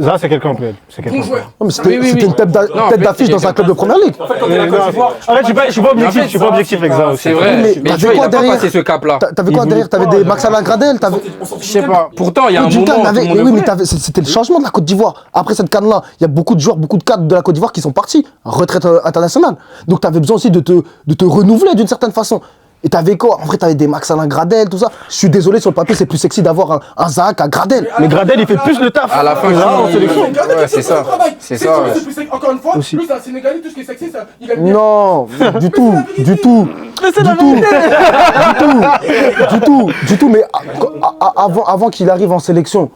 Ça, c'est quelqu'un en plus. C'est Bon quelqu'un en plus. joueur. Non, mais c'était Oui, oui, c'était oui. une tête Non, tête d'affiche dans un club de première ligue. Arrête, je suis pas objectif, je suis pas objectif avec ça aussi. C'est vrai. Mais Mais t'avais tu vois, il quoi a pas derrière? passé ce cap-là. T'avais quoi derrière? T'avais des Max Alain Gradel. Je sais pas. Pourtant, il y a un Du moment. calme, tout le mais monde le oui, mais connaît. c'était le changement de la Côte d'Ivoire. Après cette canne-là, il y a beaucoup de joueurs, beaucoup de cadres de la Côte d'Ivoire qui sont partis, retraite internationale. Donc tu avais besoin aussi de te renouveler d'une certaine façon. Et t'avais quoi? En vrai, t'avais des Max Alain Gradel, tout ça. Je suis désolé, sur le papier, c'est plus sexy d'avoir un Zach, un Gradel. Mais Gradel, il fait plus le taf. À la fin, que Zara en il- sélection. Ouais, c'est ça. C'est ça, ouais. Encore une fois, Aussi. lui c'est un Sénégalais, tout ce qui est sexy, ça, il aime bien. Non, du tout, du tout. Du tout, mais avant qu'il arrive en sélection,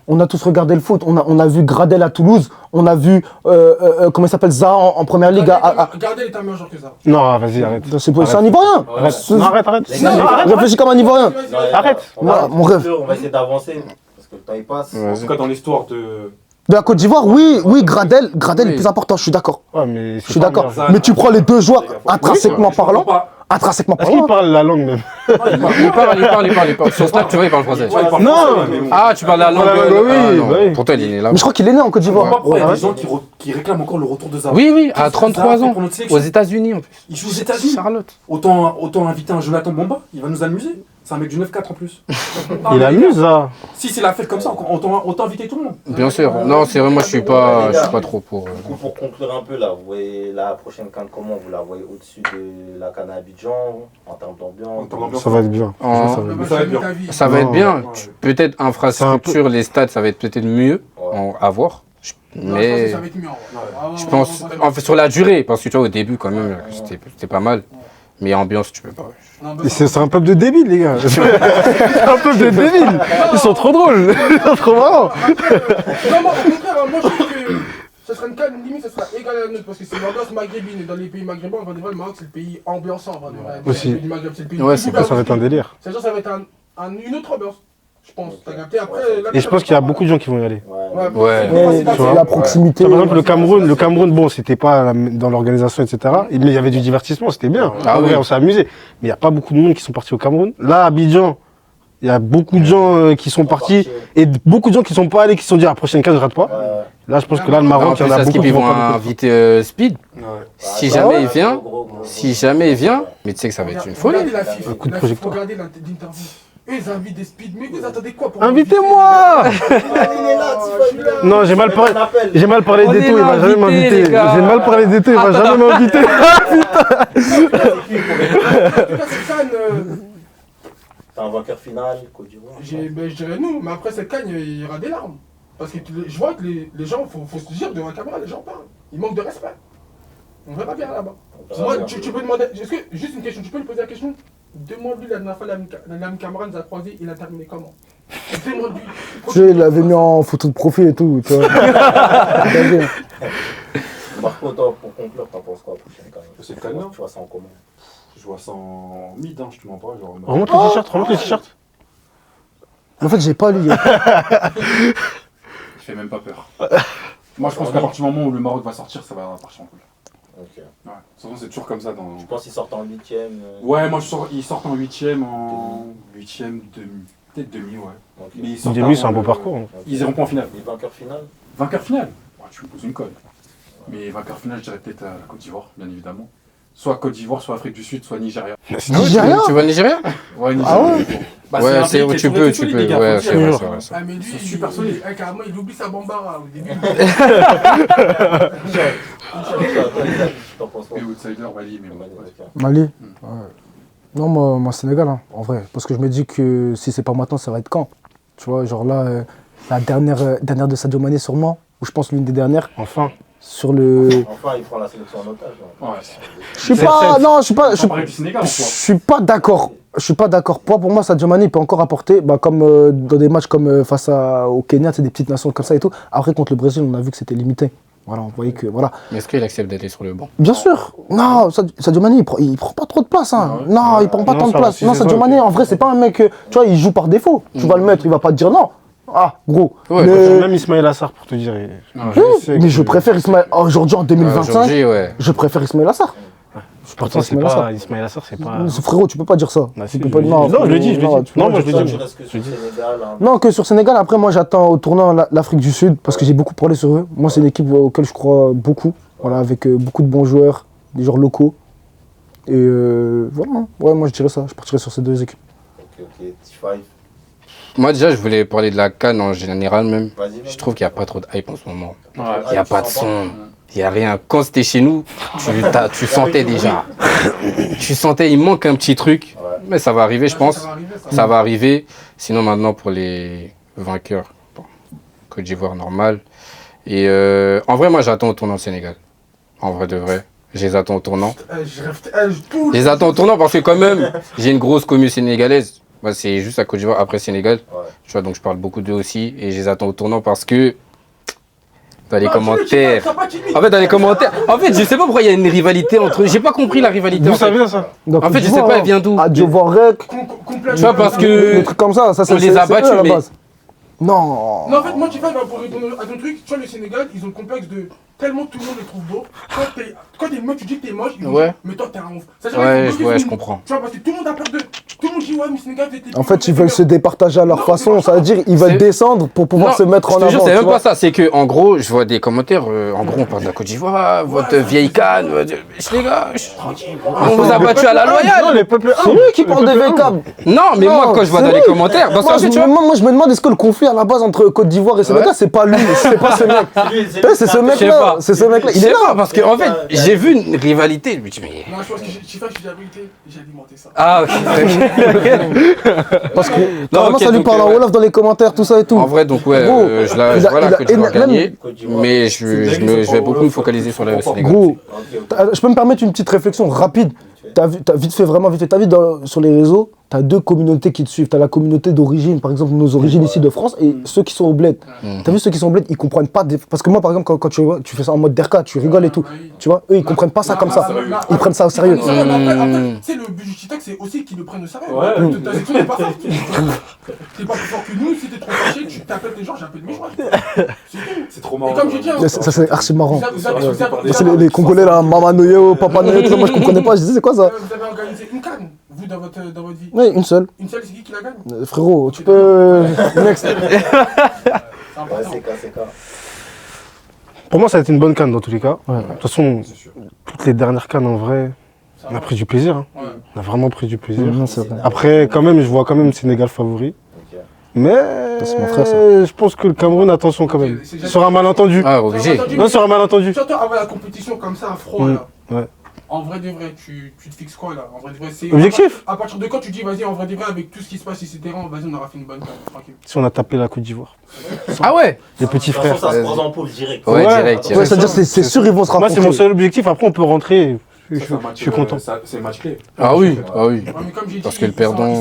on a tous regardé le foot. On a vu Gradel à Toulouse, on a vu, comment il s'appelle, Zaha en première ligue. Gardez est un meilleur joueur que ça. Non, vas-y, arrête. C'est un Ivoirien. Non, arrête. Réfléchis comme un Ivoirien. Arrête. Mon rêve. On va essayer d'avancer parce que le temps il passe. En tout cas, dans l'histoire de. De la Côte d'Ivoire, oui, Gradel est plus important, je suis d'accord. Ouais, mais Je suis d'accord. Mais tu prends les deux joueurs intrinsèquement parlant. Intrinsèquement Est-ce qu'il parlant. parle la langue même? Il parle. Sur Snap, tu vois, il parle français. Non. Ah, tu parles la langue. Oui, Ah, non. bah oui. Pourtant, il est né là. Mais je crois qu'il est né en Côte Je vois pas d'Ivoire. pourquoi il y a des gens qui réclament encore le retour de Zaha. Oui, à 33 ans. Pour notre sélection. Aux États-Unis en plus. Il joue aux États-Unis. Charlotte. Autant inviter un Jonathan Bomba, il va nous amuser. C'est un mec du 9-4 en plus. Il amuse, ça. Si c'est la fête comme ça, autant inviter tout le monde. Bien sûr. Non, c'est vrai, moi je suis pas trop pour. Du coup, pour conclure un peu là, vous voyez la prochaine CAN comment? Vous la voyez au-dessus de la CAN à Abidjan en termes d'ambiance? Ça va être bien. En- Ça va être bien. Ça va être bien. Ça va être Non. bien. Ouais. Peut-être infrastructure, les stades, ça va être peut-être mieux à voir. Mais Ça va être mieux. je pense, en fait, sur la durée, parce que tu vois, au début, quand même, c'était pas mal. Mais ambiance, tu peux pas. Et c'est un peuple de débiles, les gars. C'est un peuple de débiles. Ils sont trop drôles. Ils sont trop marrants. Non, moi, au contraire, moi je trouve que ce sera une canne, limite, ce sera égal à la nôtre parce que c'est l'ambiance maghrébine. Et dans les pays maghrébins, on va dire le Maroc, c'est le pays ambiançant. En vrai, Aussi. Le pays du Maghreb, c'est le pays. Ouais, c'est Ça va être un délire. C'est-à-dire, ça va être une autre ambiance, je pense. T'as capté après. Et je pense qu'il y a beaucoup de gens qui vont y aller. Ouais. Ouais. Tu vois, la proximité. Par exemple, le Cameroun, bon, c'était pas dans l'organisation, etc. Mais il y avait du divertissement, c'était bien. Ah En vrai, oui. on s'est amusé. Mais il n'y a pas beaucoup de monde qui sont partis au Cameroun. Là, à Abidjan, Il y a beaucoup de gens qui sont partis et beaucoup de gens qui sont pas allés, qui se sont dit, la prochaine case, je rate pas. Là, je pense que là, le En Maroc, il plus, y en a à beaucoup Skip, qui ils vont vont pas beaucoup. inviter Speed. Ouais. Si jamais il vient, mais tu sais que ça va être une folie. Regardez la FIFA, coup de la projecteur. FIFA, regardez l'interview. Eux, ils invitent des speed, mais vous attendez quoi pour Invitez-moi! Je suis là. Non, j'ai mal parlé On est d'Eto, il là, va jamais invité, m'inviter. les gars. J'ai mal parlé d'Eto, il va jamais m'inviter. En tout cas, cette canne, T'as un vainqueur final, Côte d'Ivoire. je dirais nous, mais après cette canne, il y aura des larmes. Parce que je vois que les gens, faut se dire devant la caméra, les gens parlent. Ils manquent de respect. On verra bien là-bas. Moi, tu peux demander, juste une question, tu peux lui poser la question? Demande-lui la dernière fois, l'ami Cameron nous a croisé, il a terminé comment? Demande-lui. Tu sais, il l'avait mis en photo de profil et tout, tu vois. Marco, toi, pour conclure, t'en penses quoi la prochaine canne? C'est canne, non? Tu vois ça en comment? Je vois ça en mid, hein, je te mens pas. Genre, Remonte le t-shirt, remonte le t-shirt. En fait, j'ai pas lu. il fait même pas peur. Moi, je pense qu'à partir du moment où le Maroc va sortir, ça va partir en couille. Ok. Ouais. De toute façon, c'est toujours comme ça dans. Je pense qu'ils sortent en 8ème. Ouais, moi, ils sortent en 8ème, demi. Peut-être demi, ouais. Ok. Mais ils sortent Demi, c'est un avant beau parcours. hein. Ils iront pas en finale. Les vainqueurs final? Vainqueur final, ouais, tu me poses une colle. Mais vainqueur final, je dirais peut-être la Côte d'Ivoire, bien évidemment. Soit Côte d'Ivoire, soit Afrique du Sud, soit Nigeria. Nigeria? Tu vois le Nigeria? Ouais, Ah ouais? Bah, Ouais, un c'est pays où qui tu est peux, solide, tu peux. les gars, Ouais, faut c'est le dire. vrai, c'est vrai. Ah, mais lui, Ils sont super solides. Carrément, il oublie sa bambara au début. T'en penses quoi? Et outsider, Mali, mais bon. ouais. Mali? Ouais. Non, moi, Sénégal, hein, en vrai. Parce que je me dis que si c'est pas maintenant, ça va être quand? Tu vois, genre là, la dernière de Sadio Mané, sûrement, ou je pense l'une des dernières, Enfin. sur le. Enfin, il prend la sélection en otage. Ouais. Je suis pas. Non, je suis pas. On va parler du Sénégal en Je soi. suis pas d'accord. Je suis pas d'accord. Pour moi, Sadio Mané, il peut encore apporter, comme dans des matchs comme face au Kenya, c'est des petites nations comme ça et tout. Après, contre le Brésil, on a vu que c'était limité. Voilà, on voyait que. Voilà. Mais est-ce qu'il accepte d'aller sur le banc? Bien sûr. Non, Sadio Mané, il prend pas trop de place. Hein. Non, il prend pas Non, tant de ça, place. si Non, c'est Sadio ça, Mané, ok. en vrai, c'est pas un mec. Tu vois, il joue par défaut. Tu vas le mettre, il va pas te dire non. Ah, gros. Ouais, mais Même Ismaël Assar, pour te dire. mais je préfère Ismaël. Aujourd'hui, en 2025, Aujourd'hui, ouais. je préfère Ismaël Assar. Pourtant, c'est Ismaël pas. Assar. Ismaël Assar, c'est pas. Frérot, tu peux pas dire ça. Bah, Tu si, peux je pas- le dis. non, Non, je le dis, je le dis. tu peux Non, pas moi, dire je le ça. dis. Tu restes que sur le Sénégal. Hein. Non, que sur Sénégal, après, moi, j'attends au tournant l'Afrique du Sud parce que j'ai beaucoup parlé sur eux. Moi, c'est une équipe auquel je crois beaucoup. Voilà, avec beaucoup de bons joueurs, des joueurs locaux. Et voilà. Ouais, moi, je dirais ça. Je partirais sur ces deux équipes. Ok, T5. Moi, déjà, je voulais parler de la CAN en général même. Vas-y, Je trouve qu'il n'y a pas trop de hype en ce moment. Ouais. Il n'y a pas de son, il n'y a rien. Quand c'était chez nous, tu sentais déjà. Tu sentais, il manque un petit truc. Mais ça va arriver, je pense. Ça va arriver. Sinon, maintenant, pour les vainqueurs, bon, Côte d'Ivoire, normal. Et en vrai, moi, j'attends au tournant le Sénégal. En vrai de vrai. Je les attends au tournant. Je les attends au tournant parce que quand même, j'ai une grosse commune sénégalaise. Moi, c'est juste à Côte d'Ivoire, après Sénégal. Ouais. Tu vois, donc je parle beaucoup d'eux aussi. Et je les attends au tournant parce que dans les commentaires... En fait, dans les commentaires... En fait, je sais pas pourquoi il y a une rivalité entre eux. J'ai pas compris la rivalité. Vous en fait. savez ça? Donc, En fait, je sais pas, elle vient d'où. À Diovorec, Tu vois, parce que... des trucs comme ça, ça c'est on les a c'est eux, battus, à la mais- base. Non. Non, en fait, moi, tu vois, pour répondre à ton truc, tu vois, le Sénégal, ils ont le complexe de tellement tout le monde les trouve beaux. Quand t'es moche, tu dis que t'es moche, ils vont Ouais. dire, mais toi, t'es un ouf. Ça, Ouais, ils vont je dire, comprends. Tu vois, parce que tout le monde a peur de. Tout le monde dit, ouais, mais Sénégal, t'es En fait, ils veulent se départager à leur Non, façon. c'est Ça pas veut dire ils veulent C'est- descendre pour pouvoir se mettre en je te jure, avant. c'est tu même vois. pas ça. C'est que, en gros, je vois des commentaires. En gros, on parle de la Côte d'Ivoire, votre vieille canne. Les gars, on vous a battu à la Non, loyale. les peuples. C'est lui qui parle de VK. Non, mais moi, quand je vois dans les commentaires, parce qu'en fait, tu vois. Moi, je me demande est-ce que le conflit à la base entre Côte d'Ivoire et Sénégal, Ouais. c'est pas lui, c'est pas ce mec. C'est ce Je sais mec-là. pas. C'est ce mec-là. Je Il sais est pas, là. parce que, en fait, j'ai vu une rivalité. Je me dis, mais. Non, je pense que je sais la vérité, j'ai alimenté ça. Ah, ok. Parce que Non, carrément, ok, ça lui donc, parle en ouais. Wolof dans les commentaires, tout ça et tout. En vrai, donc, ouais, Gros, je il a- vois la il a Côte d'Ivoire énorme- gagner. Mais je vais beaucoup me focaliser sur le Sénégal. Gros, je peux me permettre une petite réflexion rapide. T'as vite fait, vraiment vite fait. T'as vu sur les réseaux, t'as deux communautés qui te suivent. T'as la communauté d'origine, par exemple nos origines ici de France, et ceux qui sont au bled. T'as vu ceux qui sont au bled, ils comprennent pas. Parce que moi, par exemple, quand tu fais ça en mode derka, tu rigoles et tout. Tu vois, eux, ils comprennent pas ça comme ça. Ils prennent ça au sérieux. Tu sais, le but du TikTok, c'est aussi qu'ils le prennent au sérieux. Ouais. Ta section n'est pas forte. T'es pas plus fort que nous, si t'es trop fâché, tu t'appelles les gens, j'appelle mes choix. C'est tout. C'est trop marrant. Et comme j'ai dit, hein, Ça, c'est archi marrant. vous avez- C'est les Congolais là, Mama Noyo, Papa Noyo, tout ça, moi je comprenais pas. Je disais, c'est quoi ça? Vous avez organisé une canne. Vous vu dans votre vie? Ouais, une seule. Une seule, c'est qui la gagne? Frérot, tu peux. Next. C'est Ouais, important. c'est cas. Pour moi, ça a été une bonne canne dans tous les cas. Ouais. De toute façon, C'est sûr. toutes les dernières cannes, en vrai, Ça on a va. pris du plaisir. Hein. Ouais. On a vraiment pris du plaisir. Non, c'est vrai. Après, quand même, je vois quand même Sénégal favori. Ok. Mais c'est mon frère, ça. je pense que le Cameroun, attention quand même. C'est Sur un malentendu. Ah, obligé. Non, sur un malentendu. Surtout avant la compétition comme ça, à froid, là. Ouais. En vrai de vrai, tu te fixes quoi, là? En vrai de vrai, c'est... Objectif. À partir de quand tu dis, vas-y, en vrai de vrai, avec tout ce qui se passe, etc., vas-y, on aura fait une bonne canne, tranquille. Si on a tapé la Côte d'Ivoire. Ah ouais? Les petits De toute façon, frères. ça se croise en poule direct. Ouais, Ouais. direct, Ouais, direct. c'est-à-dire, c'est sûr, ils vont se Moi, c'est mon rapprocher. seul objectif. Après, on peut rentrer. Je Ça, c'est un match, suis content. C'est match clé. Ah oui, ah oui. Ouais, mais comme j'ai dit, Parce que le ils perdant-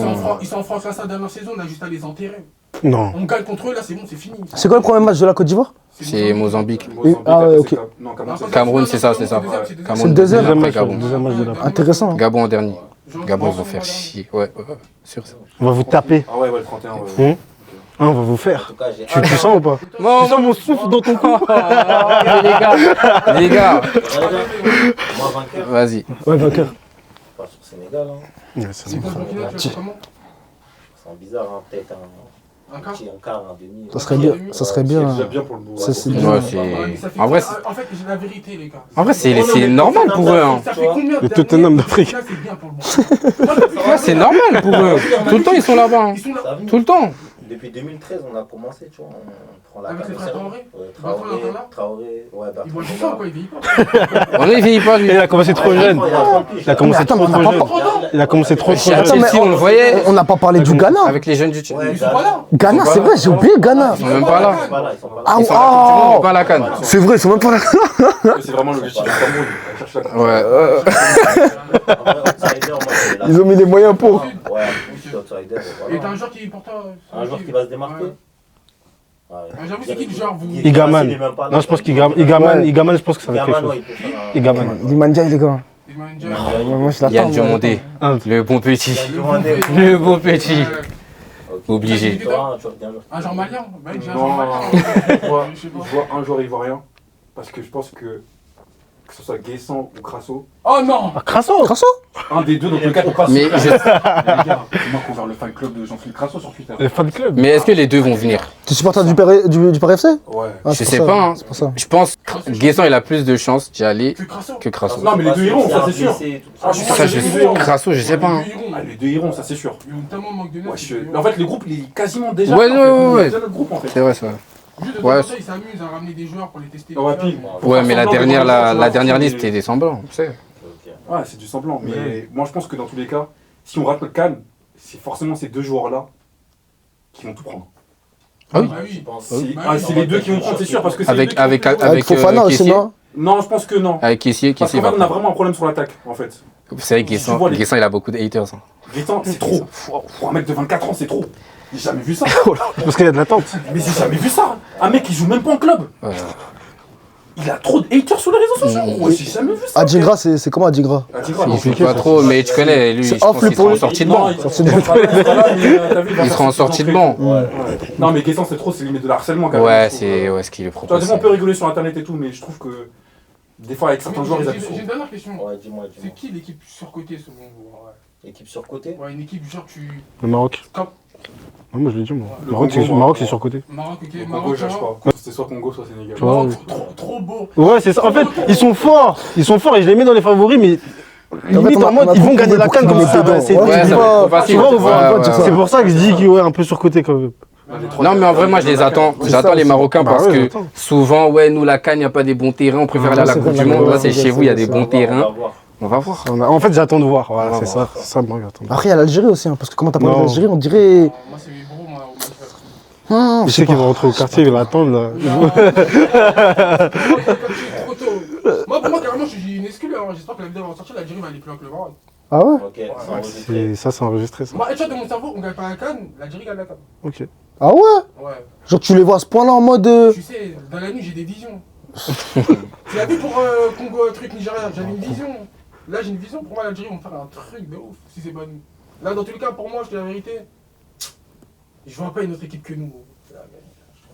sont en France là, sa dernière saison, on a juste à les enterrer. Non. On gagne contre eux, là, c'est bon, c'est fini. C'est quoi le premier match de la Côte d'Ivoire? C'est Mozambique. Ah ouais, ok. Non, Cameroun, c'est Cameroun, c'est ça, c'est ça. C'est le Cameroun, deuxième. après match, Gabon. deuxième match de la Intéressant. Gabon en dernier. Gabon, ils vont faire chier. Ouais, ouais, sûr. On va vous taper. Ah ouais, le 31. Ouais. On va vous En faire. tout cas, j'ai Tu sens ou pas? Non, Tu sens mon souffle dans ton cou? les gars, Moi, vainqueur, vas-y. Ouais, vainqueur. pas sur Sénégal. Hein. Ouais, c'est C'est bon. quoi le Burkina, tu fais comment? C'est bizarre, hein. Peut-être Un un quart? petit un quart, un demi. Ça serait bien. Ça serait C'est bien. déjà bien pour le bout. Ça, c'est Ouais, bien. c'est. Mais ça fait En vrai, quoi? En fait, j'ai la vérité, les gars. en vrai, c'est normal pour eux. Hein. Ça fait combien Le d'années Tottenham d'Afrique. Là, c'est bien pour le monde. Ouais, c'est normal pour eux. Tout le temps, ils sont là-bas. Hein. Ils sont là. Ça vient. Tout le temps. Depuis 2013, on a commencé, tu vois. On prend la Avec canne les au frères sérieux. Traoré Ouais, Bertrand, il est encore là Traoré, ouais, Ils voient du Bertrand. sang, quoi, ils vieillissent pas. On ne vieillit pas, lui. Il a commencé trop jeune. Il a commencé attends, trop mais on trop n'a jeune. pas- Il a commencé trop Chez jeune. Chelsea, on le voyait. On n'a pas parlé du Ghana. Avec les jeunes du Ouais, Ils sont pas là. Ghana, c'est vrai, j'ai oublié Ghana. Ils sont même pas là. Ils sont pas là, ils sont pas là. Ah, Ils sont là, tout le monde, mais pas à la canne. c'est vrai, ils sont même pas là. C'est vraiment l'objectif du Cameroun. On cherche la Ouais. En vrai, outsider, moi, c'est là. Ils ont mis les moyens pour. Ouais, je suis outsider, et Et t'as voilà. un joueur qui, pour toi... Un joueur qui va se démarquer. Ouais. Ouais. J'avoue, c'est qui le genre, vous... Igaman. Il est même pas là. Non, je pense Igaman, Igaman, je pense que ça va être quelque ouais, chose. il peut faire un- Igaman. Limandia, les gars. Il m'a dit... Moi, je Yann l'attends. moi. Diomandé, le bon petit. Il y a Diomandé. Le beau petit. Ok. Obligé. Toi, tu vois, bien joué. Un genre malien, mec, j'ai un Non, genre malien. je vois, Je sais pas. je vois un joueur ivoirien. Parce que je pense que ce soit Guessant ou Crasso, Oh non! Ah, Crasso. Crasso. un des deux dans le cas pour passer. Mais, Les gars, c'est moi qui ai ouvert le fan club de Jean-Philippe Crasso sur Twitter. Le fan club. mais est-ce que les deux vont venir? Tu supportes du Paris FC? Ouais. Ah, Je c'est sais pour ça, pas, hein. C'est pour ça. Je pense que Guessant, il a plus de chances d'y aller Que Crasso. que Crasso. Non, mais les deux iront, ça c'est sûr. Ah, je suis sûr Ça, que je les deux sais. iront. Crasso, je sais pas. Hein. Ah, les deux iront, ça c'est sûr. Ils ont tellement manque de neuf. Ouais, mais en fait, le groupe, il est quasiment déjà. Ouais, en fait. ouais, Il est ouais. déjà notre groupe en fait. C'est vrai, ça. Juste de Ouais. temps en temps, ils s'amusent à ramener des joueurs pour les tester. Ouais, puis- Ouais, mais la Semblant dernière, de- la dernière liste, c'était des semblants, tu sais. Ouais, c'est du semblant. Mais moi, je pense que dans tous les cas, si on rate notre canne, c'est forcément ces deux joueurs-là qui vont tout prendre. Ah oui. Bah oui. C'est les deux qui vont prendre, c'est sûr. Parce que c'est les Avec, deux qui avec, vont tout Avec avec Fofana aussi, Kessier. non? Non, je pense que non. Avec Kessier, Parce Kessier qu'en va fait, on a prendre. vraiment un problème sur l'attaque, en fait. Vous savez, Guessant, Tu vois les- Guessant, il a beaucoup de haters. Hein. Guessant, c'est trop. Pour un mec de 24 ans, c'est trop. J'ai jamais vu ça. Parce qu'il y a de l'attente. Mais j'ai jamais vu ça. Un mec qui joue même pas en club. Ouais. Il a trop de haters sur les réseaux sociaux. Ouais, j'ai jamais vu ça. Adjingra, c'est comment Adjingra? Il joue pas trop, mais tu connais, lui, je C'est pense off, lui, qu'il pour sera en lui. sortie de banc. Il sera en sortie de banc. Non, mais Guessant, c'est trop, c'est limite de l'harcèlement quand même. Ouais, je trouve. c'est ouais, ce qu'il Tu vois, propose. des fois, on peut rigoler sur internet et tout, mais je trouve que des fois, avec certains joueurs, ils abusent. J'ai une dernière question. Ouais, dis-moi, C'est dis-moi. qui l'équipe surcotée selon vous? Équipe surcotée. Ouais, une équipe genre tu... Le Maroc. Comme- Ouais, moi je l'ai dit, moi. Le Maroc, Congo, c'est Maroc, c'est moi. surcoté. Maroc, ok. Le Maroc, Congo, je cherche genre- pas. C'était soit Congo, soit Sénégal. Tu vois, Maroc, trop beau. Ouais, c'est ça. En fait, ils sont forts. Ils sont forts et je les mets dans les favoris, mais limite en mode, ils vont gagner la canne comme ça. dedans. C'est Ouais, ça va être trop tu facile. vois, Ouais, ou pas ouais, C'est ouais. pour ça que je dis qu'il est un peu surcoté quand même. Non, mais en vrai, moi, je les attends. C'est J'attends ça les aussi. Marocains Bah parce ouais, que j'attends. souvent, ouais, nous, la canne, il n'y a pas des bons terrains. On préfère aller à la c'est Coupe vrai, du la Monde. Là, Coupe c'est du chez Monde, vous, il y a c'est des ça. bons On terrains. va voir. On va voir. En fait, j'attends de voir. Voilà, Ouais, c'est ça. C'est ça, moi, j'attends. Après, il y a l'Algérie aussi, hein, parce que comment t'as parlé Non. d'Algérie, on dirait. Moi, c'est mes bros, moi, au Manchester. Je Je sais qu'il va rentrer au quartier, il va attendre là. Trop tôt. Moi, pour moi, carrément, j'ai une excuse. Hein. J'espère que la vidéo va sortir. L'Algérie va aller plus loin que le Maroc. Ah ouais? Ok, c'est enregistré. Ça, c'est enregistré ça. Moi, et tu vois, dans mon cerveau, on gagne pas la canne. L'Algérie gagne la canne. Ok. Ah ouais? Ouais. Genre, tu les vois à ce point-là en mode. Tu sais, dans la nuit, j'ai des visions. Tu l'as vu pour Congo, truc Nigeria, j'avais une vision. Là, j'ai une vision. Pour moi, l'Algérie vont faire un truc de ouf si c'est bonne. Là, dans tous les cas, pour moi, je dis la vérité. Je vois pas une autre équipe que nous.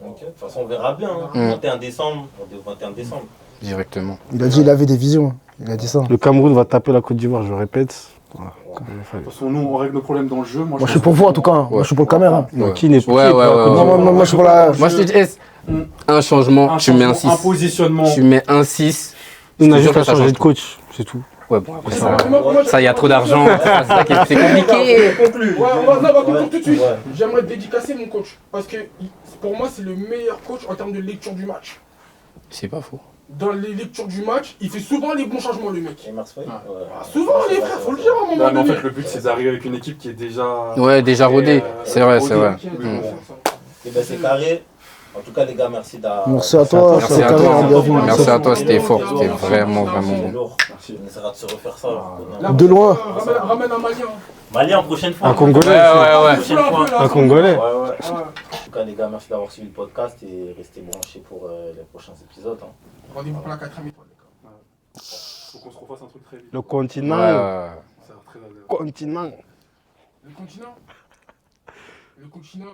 Ok, de toute façon, on verra bien. Hein. Mm. 21 décembre, on est au 21 décembre. Directement. Il a dit il avait des visions. Il a dit ça. Le Cameroun va taper la Côte d'Ivoire, je répète. De toute façon, nous, on règle nos problèmes dans le jeu. Moi, je suis pour vous en tout cas. Moi, je suis pour le caméra. Ouais. Qui n'est pas Ouais, ouais, ouais, Non, moi, je suis pour la. Moi, je te dis, un changement, tu mets un 6. Un positionnement. Tu mets un 6. On a Je te juste jure à que ça changer change de coach, c'est tout. Ouais, bon, après, Moi, ça, il y a trop d'argent. C'est ça qui est compliqué. Conclu. Ouais, on va conclure tout de suite. Ouais. J'aimerais dédicacer mon coach. Parce que pour moi, c'est le meilleur coach en termes de lecture du match. C'est pas faux. Dans les lectures du match, il fait souvent les bons changements, le mec. Et Mars Fay Ah, souvent, les frères, faut le dire à un moment Bah, mais en donné. fait, le but, c'est d'arriver avec une équipe qui est déjà. Ouais, déjà rodé. C'est vrai, c'est vrai. Et ben c'est carré. En tout cas, les gars, merci d'avoir. Merci à toi. Merci c'est à carré, toi. bien vu. Merci à toi, c'était fort. C'était vraiment, C'est vraiment bon. lourd. On essaiera de se refaire ça. De loin. Ramène un malien. Malien, prochaine fois. Un Congolais. Ouais. Prochaine fois. Un Congolais. Ouais, ouais. Ouais. En tout cas, les gars, merci d'avoir suivi le podcast et restez branchés pour les prochains épisodes. Hein. Rendez-vous pour la 4ème étoile, les gars. Faut qu'on se refasse un truc très vite. Le continent. Ouais. Ça a l'air très agréable. Continent. Le continent. Le continent.